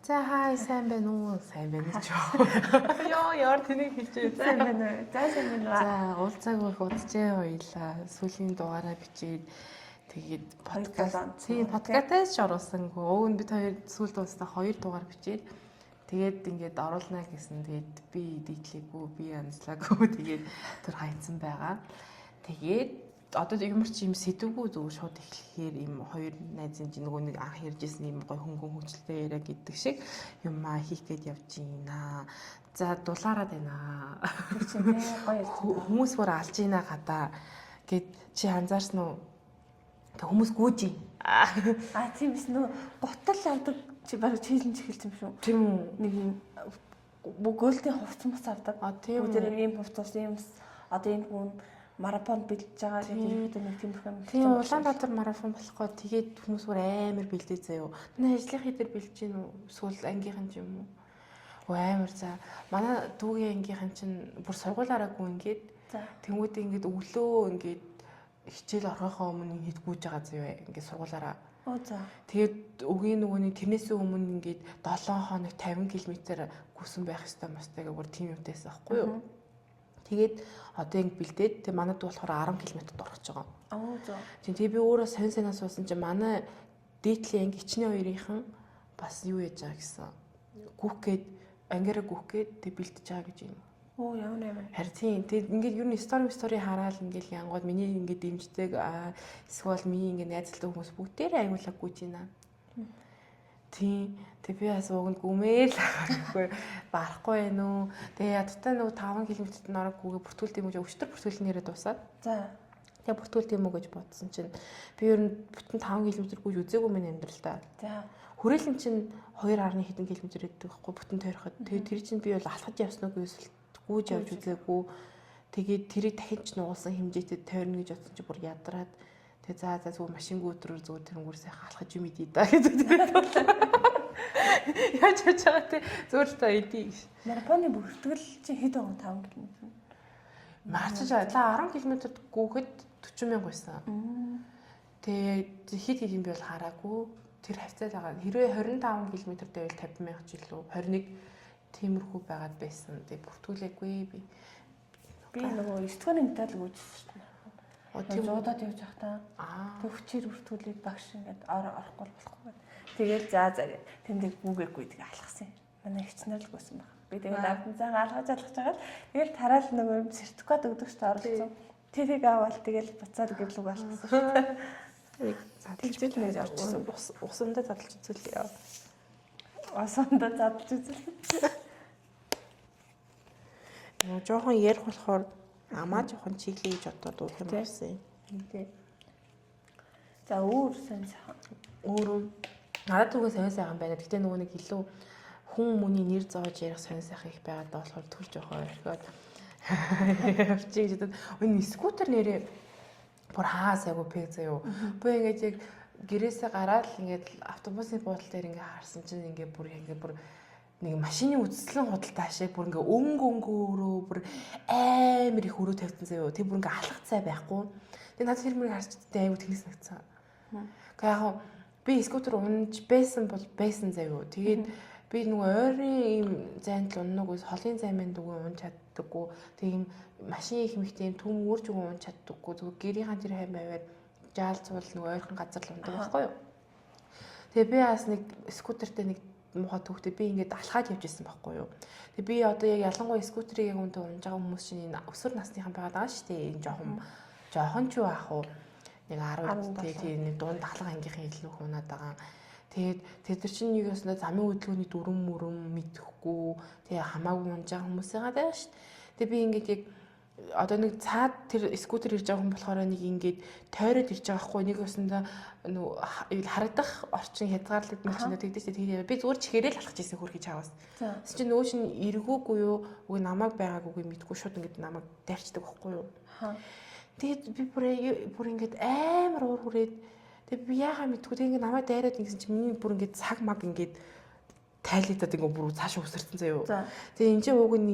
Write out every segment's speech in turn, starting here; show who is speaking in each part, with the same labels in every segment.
Speaker 1: За хай сайн байна уу? Сайн байна ч. Йоо яар тэнийг хэлжээ.
Speaker 2: Сайн байна уу? За сайн байна уу?
Speaker 1: За уулзааг их удажээ хоёлаа. Сүүлийн дугаараа бичээд тэгээд подкастаас ч оруулсангүй. Өвн бид хоёр сүүл дуустаа 2 дугаар бичээд тэгээд ингээд оруулнаа гэсэн. Тэгээд би дийтлээгүй, би анзлаагүй. Тэгээд тэр хайцсан байгаа. Тэгээд одоо ямар ч юм сэдвгүй зүгээр шууд эхлэхээр юм хоёр найзын чинь нөгөө нэг анх ярьжсэн юм гой хөнгөн хөвчлөлтэй яриа гэдэг шиг юм хийх гээд явж байна. За дулаараад байна. Хүмүүс бүр алж ийна гадаа гэд чи анзаарсан уу? Тэг хүмүүс гүйж байна.
Speaker 2: Тийм биш нөө гутал авдаг чи баг челленж эхэлсэн юм шүү.
Speaker 1: Тийм үү?
Speaker 2: Нэг юм гөөлтийн хувцас мус авдаг.
Speaker 1: Тийм үү?
Speaker 2: Тэр ийм хувцас ийм одоо энэ хүн марафон бэлдэж байгаа гэдэг нэг тийм юм.
Speaker 1: Тийм Улаанбаатар марафон болохгүй тэгээд хүмүүс бүр амар бэлдээ заяа. Манай ажлынхаа дээр бэлдэж гин үү? Эсвэл ангийнхан ч юм уу? Амар за. Манай дүүгийн ангийнхан чинь бүр сургуулаараагүй ингээд тэнгууд ингээд өглөө ингээд хичээл орохоо өмнө хэд гүйж байгаа заяа. Ингээд сургуулаараа.
Speaker 2: За.
Speaker 1: Тэгээд өгийн нөгөөний тэрнээс өмнө ингээд 7 хоног 50 км гүйсэн байх ёстой мостой гэх бүр тийм юмтайс байхгүй юу? Тэгээд одоо ингэ бэлдээд тэг манад болохоор 10 км-д орох гэж байгаа.
Speaker 2: За.
Speaker 1: Тэгээ би өөрөө сонь санаа суусан чинь манай дээдлийн анги ичний хоёрынхан бас юу яаж байгаа гэсэн. Гүхгээд ангиараа гүхгээд тэг бэлдэж байгаа гэж юм.
Speaker 2: Ямар.
Speaker 1: Харин тэг ингээд юу н стори хараад ингээд янгууд миний ингээд дэмждэг эсвэл миний ингээд найзалтай хүмүүс бүгдээрээ ангиулаа гүйж байна. Тийм. Тэг би бас уг нь гүмээл байхгүй барахгүй байна уу. Тэгээ ядтай нөгөө 5 км-т нороггүйгээ бүртгүүлт юм уу өчтөр бүртгүүлэн нэрээ дуусаад.
Speaker 2: За.
Speaker 1: Тэгээ бүртгүүлт юм уу гэж бодсон чинь би ер нь бүтэн 5 км гүйж үзээгүй мэн амьдралдаа.
Speaker 2: За.
Speaker 1: Хүрээлэн чинь 2 арны хэдэн км гэдэг байхгүй бүтэн тойроход. Тэгээ тэр чинь би бол алхаж явсан уу гэсэн гүйж явж үзээгүй. Тэгээд тэрийг дахин ч нуусан хэмжээтэй тойрно гэж бодсон чинь бүр ядраад. Тэгээ за зүгээр машингүй өдрөөр зүгээр тэрнгүүр сайхан алхаж юм идэ да гэдэг. Яаж байгаа те зүгээр та идэ гэж.
Speaker 2: Марафоны бүртгэл чи хэд байгаа 5 км.
Speaker 1: Марчж байгаа 10 км-д гүгэд 40,000 байсан. Тэгээд хэд юм би бол хараагүй. Тэр хавцаад байгаа. Хэрвээ 25 км-д байвал 50,000 ч илүү 21 тиймэрхүү байгаад байсан. Тэгээд бүртгүүлээгүй би.
Speaker 2: Би нөгөө 9 дугаар медаль үүссэн шүү дээ. Тийм удаад явж байхдаа төвчээр бүртгүүлээд багш ингээд орохгүй болохгүй. Тэгэл за тэмдэг гүгээгүй тэгээ алхсан. Манай хичнээл л гүйсэн баг. Би тэгээд авданцаа алхаж байгаа. Тэгэл тараал нөгөө сертификат өгдөг шүү дээ оролцсон. Тэрийг аваад тэгэл буцаад гэрлүүг алхсан шүү дээ.
Speaker 1: Задлж үзэл орчихсон. Усандаа задлж үзэл яа.
Speaker 2: Усандаа задлж үзэл.
Speaker 1: Нөгөө жоохон ярих болохоор амаа жоохон чиглэе гэж бодоод уух юм болсон.
Speaker 2: Тий. За өөр сайн сайхан.
Speaker 1: Өөрөө надад түгэн сайн сайхан байна. Гэтэ нөгөө нэг илүү хүн мөний нэр зоож ярих сайн сайхан их байгаад болохоор түр жоохон орхиод явчих гэдэг. Энэ скутер нэрээ бүр хаа сайгүй пэг заяа. Би ингээд яг гэрээсээ гараад ингээд автобусны буудлын дээр ингээд харсан чинь ингээд бүр нэг машины үсгэлэн худалдаа шиг бүр ингээ өнгөөрөө бүр амар их өрөө тавьсан заяа. Тэг бүр ингээ алах цай байхгүй. Тэг надад тэр мөрийг харж тэ аюу тэнэс нэгцэн. Гэхдээ яг би скутер унж байсан бол байсан заяа. Тэгээд би нөгөө ойрын ийм зайд л уннаг ус холын займын дүгөө унж чаддаггүй. Тэг ийм машин их мэхтэй ийм төм өөрч үгүй унж чаддаггүй. Зүгээр гэрийнхэн тэр хайм аваад жаалцвал нөгөө ойрхон газар л ундаг байхгүй юу. Тэгээ би бас нэг скутертэй нэг муухай төвхтэй би ингээд алхаад явж ирсэн байхгүй юу. Тэгээ би одоо яг ялангуяа скутерийг яг үнтэй унж байгаа хүмүүс чинь энэ өсвөр насныхан байгаад байгаа шүү дээ. Энэ жоохон ч яах вэ? Нэг 10 тэгээ нэг дунд алга ангийнхан илүү хунаад байгаа. Тэгээд тэр чинь юу яснаа замын хөдөлгөөний дүрм мөрөм мэдэхгүй тэгээ хамаагүй унж байгаа хүмүүс байгаа даа шүү. Тэгээ би ингээд яг одоо нэг цаад тэр скутер ирж байгаа хүн болохоор нэг ингээд тойроод ирж байгаа хгүй нэг өсөндөө нөө харагдах орчин хязгаарлалт нэг чинь тэгдэж тэгээд би зүгээр чихээрэл алхаж ирсэн хөрхий чаваас. Тэс чинь нөгөө чинь эргөөгүй юу үгүй намайг байгаагүй мэдгүй шууд ингээд намайг дайрчдаг байхгүй юу. Тэгээд би бүр ингээд амар уур хүрээд тэгээд би яахаа мэдгүй тэгээд ингээд намайг дайраад ингэсэн чинь миний бүр ингээд цаг маг ингээд тайлагдаад ингээд бүр цаашаа өсөрсөн заяа. Тэгээд энэ чинь ууг нь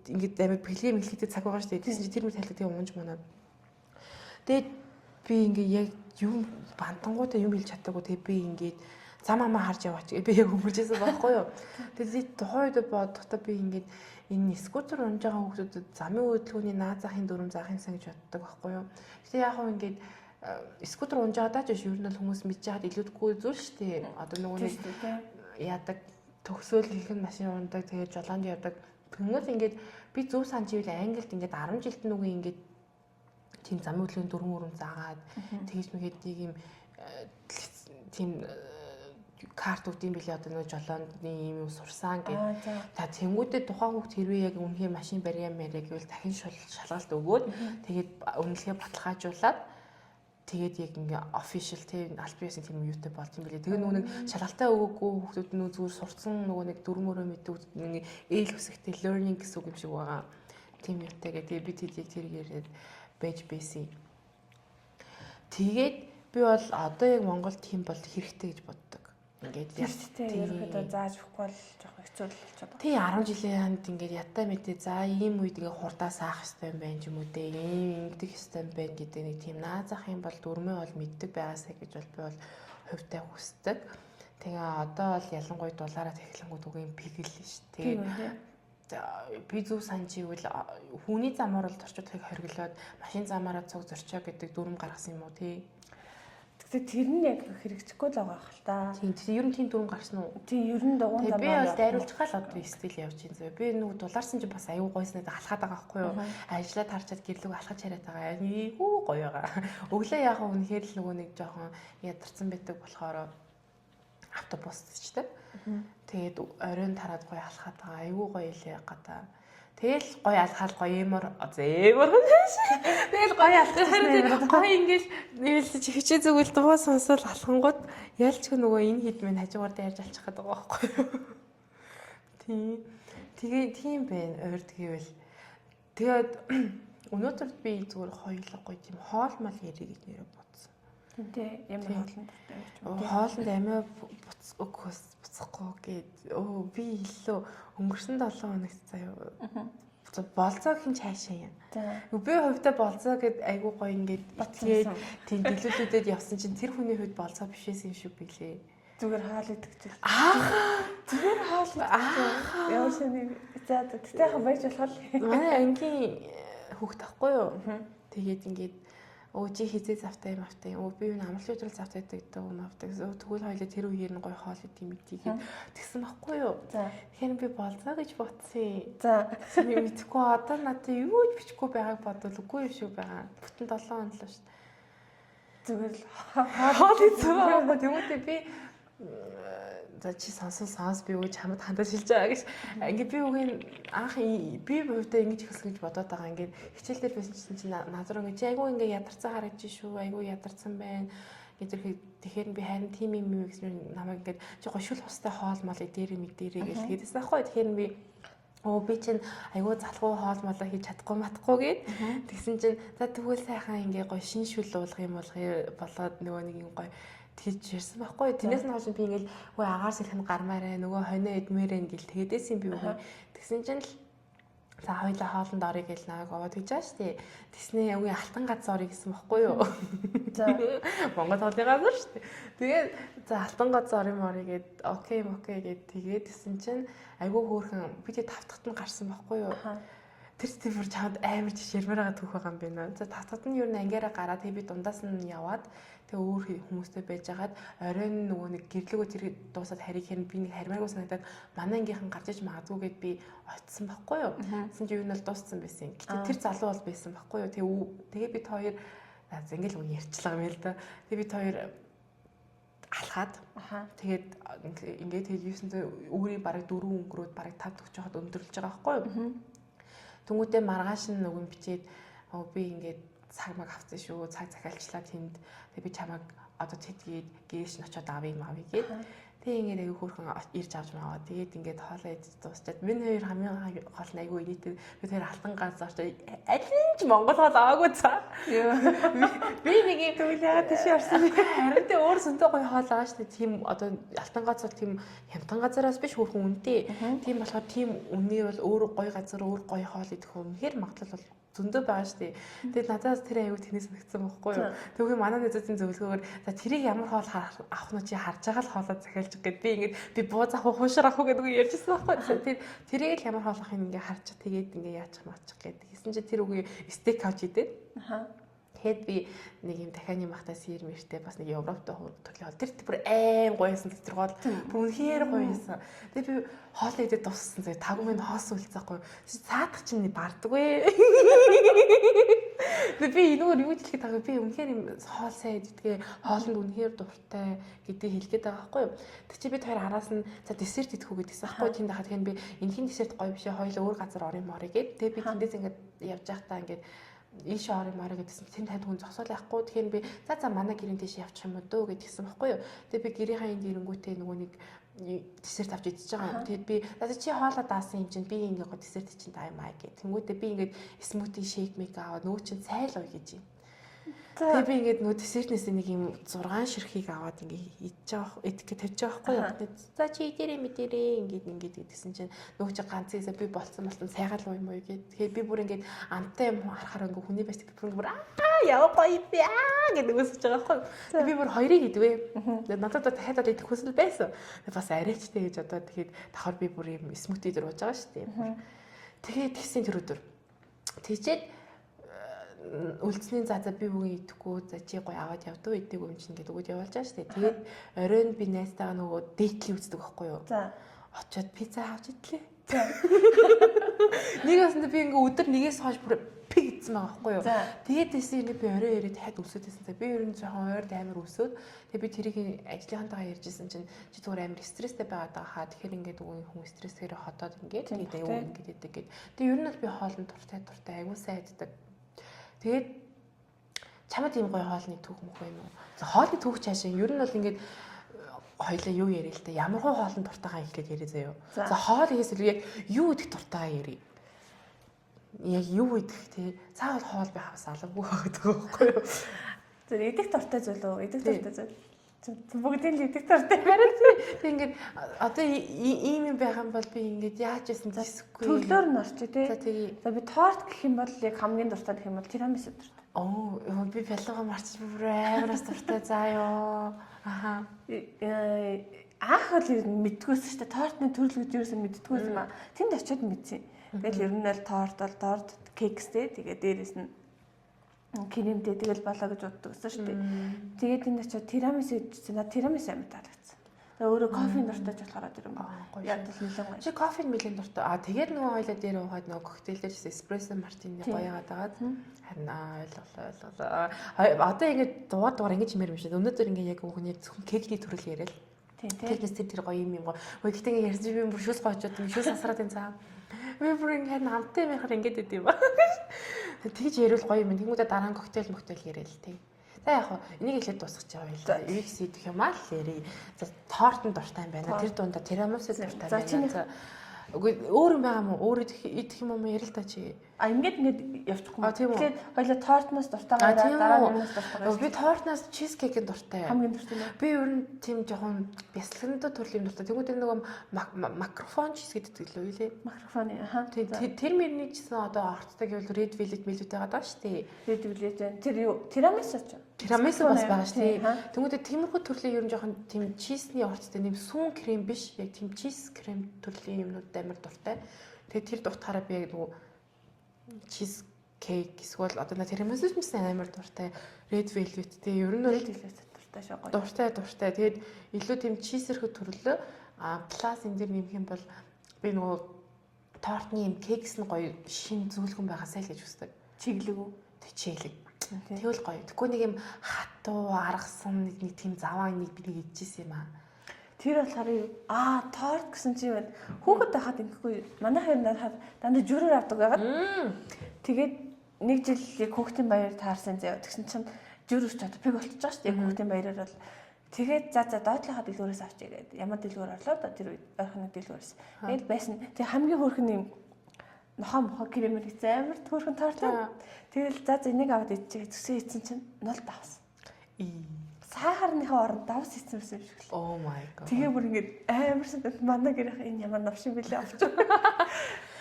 Speaker 1: ингээд амар бэлгийн мэлхийтэй цаг байгаа шүү дээ. Тэгсэн чинь тэр мөр тайлдаг тийм унж манаад. Тэгээд би ингээд яг юм бантангуудаа юм хэлж чаддаггүй. Тэгээд би ингээд зам амаа харж яваач би яг хөвгөлжсэн байхгүй юу. Тэгээд тухайн үед бодохдоо би ингээд энэ скутер унж байгаа хүмүүсүүдэд замын хөдөлгөөний наад захын дүрм заахын сан гэж боддог байхгүй юу. Гэтэ яг хөө ингээд скутер унж байгаадаа ч ер нь хүмүүс мэдж яхад илүүдгүй зүйл шүү дээ. Одоо нөгөө нэг яадаг төгсөөл хийх машин ундаг тэгээд жолоонд явдаг. Хүмүүс ингээд би зөв санаж ивэл Англид ингээд 10 жилд нөгөө ингээд тийм замын хөдөлгөөний дүрм өрөм заагаад тэгж мэгээд ийм тийм карт өгд юм билээ одоо нөгөө жолооны юм сурсан гэдэг. За тэнгүүтээ тухайн хүүхд хэрвээ яг үнэхээр машин барьяа мэрэ гэвэл дахин шалгалт өгөөд тэгээд үнэлгээ баталгаажуулаад тэгээд яг ингээ official тийм аль биесийн тийм юутай болж юм билээ. Тэгээ нөгөө нэг шалгалтаа өгөөгүй хүүхдүүд нөгөө зүгээр сурцсан нөгөө нэг дүрмөрөө мэддэг нэг ээл хүсэгтэй learning гэсэн үг юм шиг байгаа. Тийм юутай гэдэг би тэдийг тэргээд байж бэсэн. Тэгээд би бол одоо яг Монголд тийм бол хэрэгтэй гэж боддог. Ингээд
Speaker 2: ясттэй ерөөдөө зааж өгөхгүй бол жоох хэцүү болчиход байна.
Speaker 1: Тий 10 жилийн ханд ингээд ятаа мэдээ за ийм үед ингээ хурдаа саах хэрэгтэй юм байна ч юм уу те ийм ингэдэг хэрэгтэй юм байна гэдэг нэг тийм наазах юм бол дүрмээ бол мэддэг байгаасаа гэж бол би бол хувьтай хүсдэг. Тэгээ одоо бол ялангуяа дулаараа технологиуд үгүй пигэлэн шүү. Тэгээд би зөв санаж ивэл хүний замаар бол зорчуудыг хориглоод машин замаараа цуг зорчоо гэдэг дүрм гаргасан юм уу тий.
Speaker 2: Тэгэхээр тэр нь яг хэрэгжихгүй л байгаа хэл та.
Speaker 1: Тийм ер нь тийм дүрм гарсан уу?
Speaker 2: Тийм ер нь дугуун замаар.
Speaker 1: Би бол дайруулж гал одоо стил явж байна зөө. Би нөгөө дулаарсан чинь бас аюу гойсноо алхаад байгаа байхгүй юу? Ажлаад харчаад гэрлүүг алхаж хараад байгаа. Айгүй гоё байгаа. Өглөө яг үнэхээр л нөгөө нэг жоохон ядарсан байдаг болохоор автобус ч тийм. Тэгээд оройн тараад гоё алхаад байгаа. Айгүй гоё илээ гадаа. Тэгэл гоё алхаал гоё юмор зээмэр. Тэгэл гоё алхах. Гоё ингээл нэрэлж хичээ зүгэл дуу сонсол алхангууд ялчгүй нөгөө энэ хэд минь хажуугаар дайрж алчих гээд байгаа байхгүй юу. Тэгээ тийм байна. Ойр тэгээвэл. Тэгээд өнөөдөр би зүгээр хоёулаа гоё тийм хоол мал ярих гэж нэрээ бодсон.
Speaker 2: Тэнтэй ямар хоолнд дуртай гэж
Speaker 1: байна. Хоолнд амиа буцахгүй гээд би илүү өнгөрсөн 7 хоногт заяа болцоо хин цаашаа юм. Би хувьдаа болцоо гэд айгуу гоё ингээд батлээд тийм дэлгүүлүүдэд явсан чинь тэр хүний хувьд болцоо биш байсан юм шиг билээ.
Speaker 2: Зүгээр хаал идэх гэж.
Speaker 1: Зүгээр хаал.
Speaker 2: Яа шинэ за тэгтээ хаа байж болох.
Speaker 1: Манай ангийн хүүхд тахгүй юу? Тэгээд ингээд чи хизээ завтай юм автай. Би юу амралтын өдрөл завтай гэдэг юм авдаг. Тэгвэл хоёлаа тэр үеэр нь гоё хоол идэм мэдийгээд тэгсэн байхгүй юу? Тэгэхээр би болцоо гэж бодсон. За мэдхгүй одоо надад юу ч бичихгүй байгааг бодвол үгүй юм шиг байгаа. Бүтэн 7 хоног л шүү. Зүгээр л хоол идсэн байгаа. Тэгмээ би за чи сонс би үгүй чамд хандаж хэлж байгаа гэж. Ингээд би үгүй анх би хувьдаа ингэж ихэлсэн гэж бодоод байгаа. Ингээд хичээл дээр байсан чинь назар ингэ чи айгүй ингээ ядарсан харагч шүү. Айгүй ядарсан байна. Тэгэхээр би харин тим юм гэсэн намайг ингээд чи гошил хустай хоол мал дээрээ мэдэрээ гэж хэлсэн байхгүй. Тэгэхээр би би чинь айгүй залхуу хоол молоо хийж чадахгүй матахгүй гээд тэгсэн чинь за тэгвэл сайхан ингээ гоё шин шүл уулах юм болоод нөгөө нэг юм гоё тэгж ярьсан байхгүй. Тэрнээс нь хойш би ингээл үгүй агаар сэлхэн гармаарэ нөгөө хоноо эдмээрэ ингээл тэгэдээс юм би үгүй. Тэгсэн чинь л за хоёлаа хоолнд орё гэл намайг овоод тэгж байгаа штэ. Тэснээ үгүй алтан гац орё гэсэн байхгүй юу. За Монгол хоолны газар штэ. Тэгээд за алтан гац орё гээд окей гээд тэгээд тэсэн чинь айгүй хөөрхөн би тэг тавтахт нь гарсан байхгүй юу. Тэр бүр чамд амар жиш ярмаар байгаа түүх байгаа юм байна. За тавтахт нь юу н ангиараа гараад тэг би дундаас нь яваад тэг өөр хүмүүстэй байжгаад оройн нөгөө нэг гэрлэгөө тэр дуусаад харийг хэрэг би нэг хармааргүй санагдаад манай ангийнхан гарч иж магадгүй гэд би очсон байхгүй юу. Тэгсэн чинь юу нь бол дууссан байсан. Гэтэ тэр залуу бол байсан байхгүй юу. Тэгээ бид хоёр ингээл үг ярьчлаа юм л да. Тэгээ бид хоёр алхаад тэгээд ингээд тэгээд 900 өөрийн бараг 4 өнгөрөөд бараг 5 төгч хаад өндөрлөж байгаа байхгүй юу. Тэнгүүтээ маргааш нь нөгөө бичээд би ингээд цаг маг авсан шүү. Цаг захиалчлаа тэнд. Тэг би чамайг одоо тэдгээд гэрээш нь очиод авъя гэд. Тэг ингээд аягүй хөөрхөн ирж авч маваа. Тэгээд ингээд хоолоо идэж дуусчаад миний хоёр хамгийн гол нь аягүй нийтэд бид хоёр алтан гац орчоо аль нь ч Монгол хоол аваагүй цаа. Би нэг юм төвлөгээд тийш орсон. Харин тэ өөр зөнтэй гоё хоол байгаа шүү дээ. Тийм одоо алтан гац бол тийм хямдхан газараас биш хөөрхөн үнэтэй. Тийм болохоор тийм үнэ бол өөр гоё газар өөр гоё хоол идэх үнэхээр магадлал бол зөндөө байгаа шүү дээ. Тэгээд надаас тэр аягүй тэнэс нэгцсэн байхгүй юу. Тэгвэл манай нэзүүдийн зөвлөгөөр за тэрийг ямар хоол авах нь чи харж байгаа л хоолоо захиалж гээд би ингээд би бууз авах хуушаар авах гэдэг үг ярьжсэн байхгүй юу. Тэрийг л ямар хоол авахыг ингээд харж тэгээд ингээд яачих маачих гэдэг. Гэсэн чи тэр үгүй стейк авч идээд. Тэгэхэд би нэг юм дахианы махтаа сэр мэртэй бас нэг Европтой төлөв. Тэр бүр айн гоёсэн тэр хоол бүр үнэхээр гоёсэн. Тэгээд би хоол идээд дууссан. Тэгээд 5 минут хоос үлцээхгүй. Цаадах чинь бардаггүй. Тэгээд би энэгээр юу хэлэхэд байгаа би үнэхээр юм хоол сайн иддэг. Хоолнд үнэхээр дуртай гэдгийг хэлгээд байгаа байхгүй юу. Тэг чи бид хоёр араас нь за десерт идэх үү гэдгийгсэн байхгүй юу. Тэнд хахад тэгэхээр би энэхийн десерт гоё биш ээ. Хоёул өөр газар орё морё гэд. Тэгээд би тэндээс ингээд явж байхдаа ингээд ийш орё морё гэдгсэн. Тэнд танд хүн зогсоол яахгүй. Тэгэхээр би за манай гэрийн дэше явчих юм уу дөө гэдгийгсэн байхгүй юу. Тэгээд би гэрийнхаа энд ирэнгүүтээ нөгөө нэг десерт авч идчихэж байгаа. Тэгээд би за чи хоолоо даасан юм чинь би ингээд го десерт чинь таймаа гэх. Тэнгүүтээ би ингээд смути шейк мейк аваад нөгөө чинь цайл ууй гэж юм. Тэгээд би ингээд нөгөө десертнээс нэг юм 6 ширхгийг аваад ингээд идэх гэж тавьж байгаа байхгүй юу. За чи идэрээ мэдэрээ ингээд гэдгсэн чинь нөгөө чи ганц ийсээ би болцсон сайгаал ууй муу гэд. Тэгээд би бүр ингээд амтай юм харахаар ингээд хүний байс би бүр яа гоё би гэдэг үсэж байгаа байхгүй юу. Би бүр хоёрыг идвэ. Тэгээд надад дахиад идэх хүсэл байсан. Бас арайчтэй гэж одоо тэгэхэд давхар би бүр юм смути дээр ууж байгаа шүү дээ. Тэгээд тэгсэн тэр өдөр тэгчээд үлдсний за би бүгэн идэхгүй за чи гоё аваад явдуу идэг юм чинь гэдэг үгд явуулж байгаа шүү дээ. Тэгээд оройн би найзтайгаа нөгөө дэйтли үздэг байхгүй юу. За очиод пицца авч идлээ. За нэг басна би ингээ өдөр нэгээс хойш бүр пиг идсэн байгаа байхгүй юу. Тэгээд тийсэн ингээ би орой ирээд дахиад өсөд байсан. Би ер нь жоохон ойрд амар өсөд. Тэгээд би тэрийг ажлынхантайгаа ярьжсэн чинь чи зүгээр амар стресстэй байгаад байгаа хаа. Тэгэхээр ингээ дүүгийн хүн стрессээр хотоод ингээ тэгээд юу ингээ гэдэг гээд. Тэгээд ер нь бол би хоолнд дуртай аягүй сайн иддэг. Тэгээд чамд ийм гоё хоолны түүх мөх юм уу? За хоолны түүх цаашаа ер нь бол ингээд хоёлаа юу ярил л дээ. Ямар хоолны дуртайгаа ихлээд яриа заяа. За хоол хийсэл яг юу идэх дуртайгаа ярив. Яг юу идэх те. Цаавал хоол байх бас алавгүй гэдэг байхгүй юу?
Speaker 2: За идэх дуртай зүйл үү? Идэх дуртай зүйл. Бүгдийн л идэх дуртай.
Speaker 1: Харин тийм ингээд одоо ийм юм байх юм бол би ингээд яаж яасан зэсэхгүй.
Speaker 2: Төглөөр нь орч тий. За би торт гэх юм бол яг хамгийн дуртай гэх юм бол тирамису дуртай.
Speaker 1: Оо би пялуга марч бүр амараас дуртай заа ёо. Аха.
Speaker 2: Аах бол мэддгүйсэн шүү дээ. Тортны төрөл гэж юусэн мэддгүйсэн маа. Тэнд очиод мэдсэн. Тэгэл ер нь л торт бол торт, кекстэй. Тэгээ дээрэс нь кремтэй тэгэл болоо гэж боддог гэсэн шүү дээ. Тэгээд энэ очиод тирамису идчихсэн. Наа тирамису амар таалагдсан. Тэгээ өөрөө кофеин дуртай ч болохоор тэр юм. Яг л нэлээд гоё.
Speaker 1: Чи кофеин мэлэн дуртай. Тэгээд нөгөө хоёлаа дээр уугаад нөгөө коктейл дээр эспрессо мартини гоё яагаад агаад харин ойлголоо. Одоо ингэж дугаар ингэж юмэр юм шиг. Өнөөдөр ингэ яг үгний зөвхөн кекний төрөл яриад. Кекнээс тэр гоё юм гоё. Гэхдээ ингэ ярьж би бүр шүүс гоочод шүүс асраад энэ цаа. Би бүр ингэ хамттай байхаар ингэж идэв юм ба. Тэгж ярил гоё юм. Тэнгүүдээ дараа нь коктейл яриа л тий. За яг энийг хэлээд дуусгах жаа байл. X идэх юм аа л ярий. За тортон дуртай юм байна. Тэр дундаа тирамису дуртай байна. Үгүй өөр юм байгаа юм уу? Өөр идэх юм уу ярил та чи.
Speaker 2: Ингээд явчихгүй. Тэгэхээр хоёлаа тортноос дуртайгаа дараа нь дуртайгаа.
Speaker 1: Би тортноос чизкейкийн дуртай.
Speaker 2: Хамгийн дуртай нь.
Speaker 1: Би ер нь тийм жоохон бясалгандаа төрлийн дуртай. Тэгвэл нөгөө макрофон чиз гэдэг лөө үлээ.
Speaker 2: Макрофоны аха.
Speaker 1: Тэр мөрний чисэн одоо орттой гэвэл red velvet мэлүүтэй байгаа даа шүү дээ.
Speaker 2: Red velvet тэр юу? Тирамису ч.
Speaker 1: Тирамису бас байгаа шүү дээ. Тэгвэл тиймэрхүү төрлийн ер нь жоохон тийм чизний орттой нэм сүүн крем биш. Яг тийм чиз крем төрлийн юмнууд амар дуртай. Тэгээ тэр дуртахаараа би яг нөгөө чиз кейк эсвэл одоо тирамису ч амар дуртай. Red velvet тэгээ ер нь
Speaker 2: red velvet дуртай шүү гоё.
Speaker 1: Дуртай. Тэгээд илүү тийм чизэрхэг төрлөө плюс энэ дэр нэмэх юм бол би нөгөө тортны юм кекс нь гоё шин зүйлгэн байгаасай л гэж хүсдэг.
Speaker 2: Чиглэг үү?
Speaker 1: Тэг чиглэг. Тэгвэл гоё. Тэгэхгүй нэг юм хатуу аргасан нэг тийм заваа нэг би нэг идчихсэн юм аа.
Speaker 2: Тэр болохоор торт гэсэн чи байна. Хүүхэд байхад ингэхгүй манай хоёр дандаа журээр авдаг байгаад. Тэгээд нэг жил яг хүүхдийн баяр таарсан заяа. Тэгсэн чинь жур өч одоо пиг болчихж байгаа шүү дээ. Хүүхдийн баяраар бол тэгээд за доотлохоо дэлгүүрээс авчиг гэдэг. Ямар дэлгүүр орлоо да тэр ойрхоны дэлгүүрээс. Тэгэл байсан. Тэг хамгийн хөөрхөн юм нохоо кремэр хийсэн амар хөөрхөн торт. Тэгэл за энийг аваад идчихээ төсөө ийдсэн чинь 0 давс. Сахарныхаа оронд давс хийсэн юм шиг л.
Speaker 1: Oh my god.
Speaker 2: Тэгээ бүр ингэж амарсан манай гэрийнх энэ ямар навшин билээ авчих.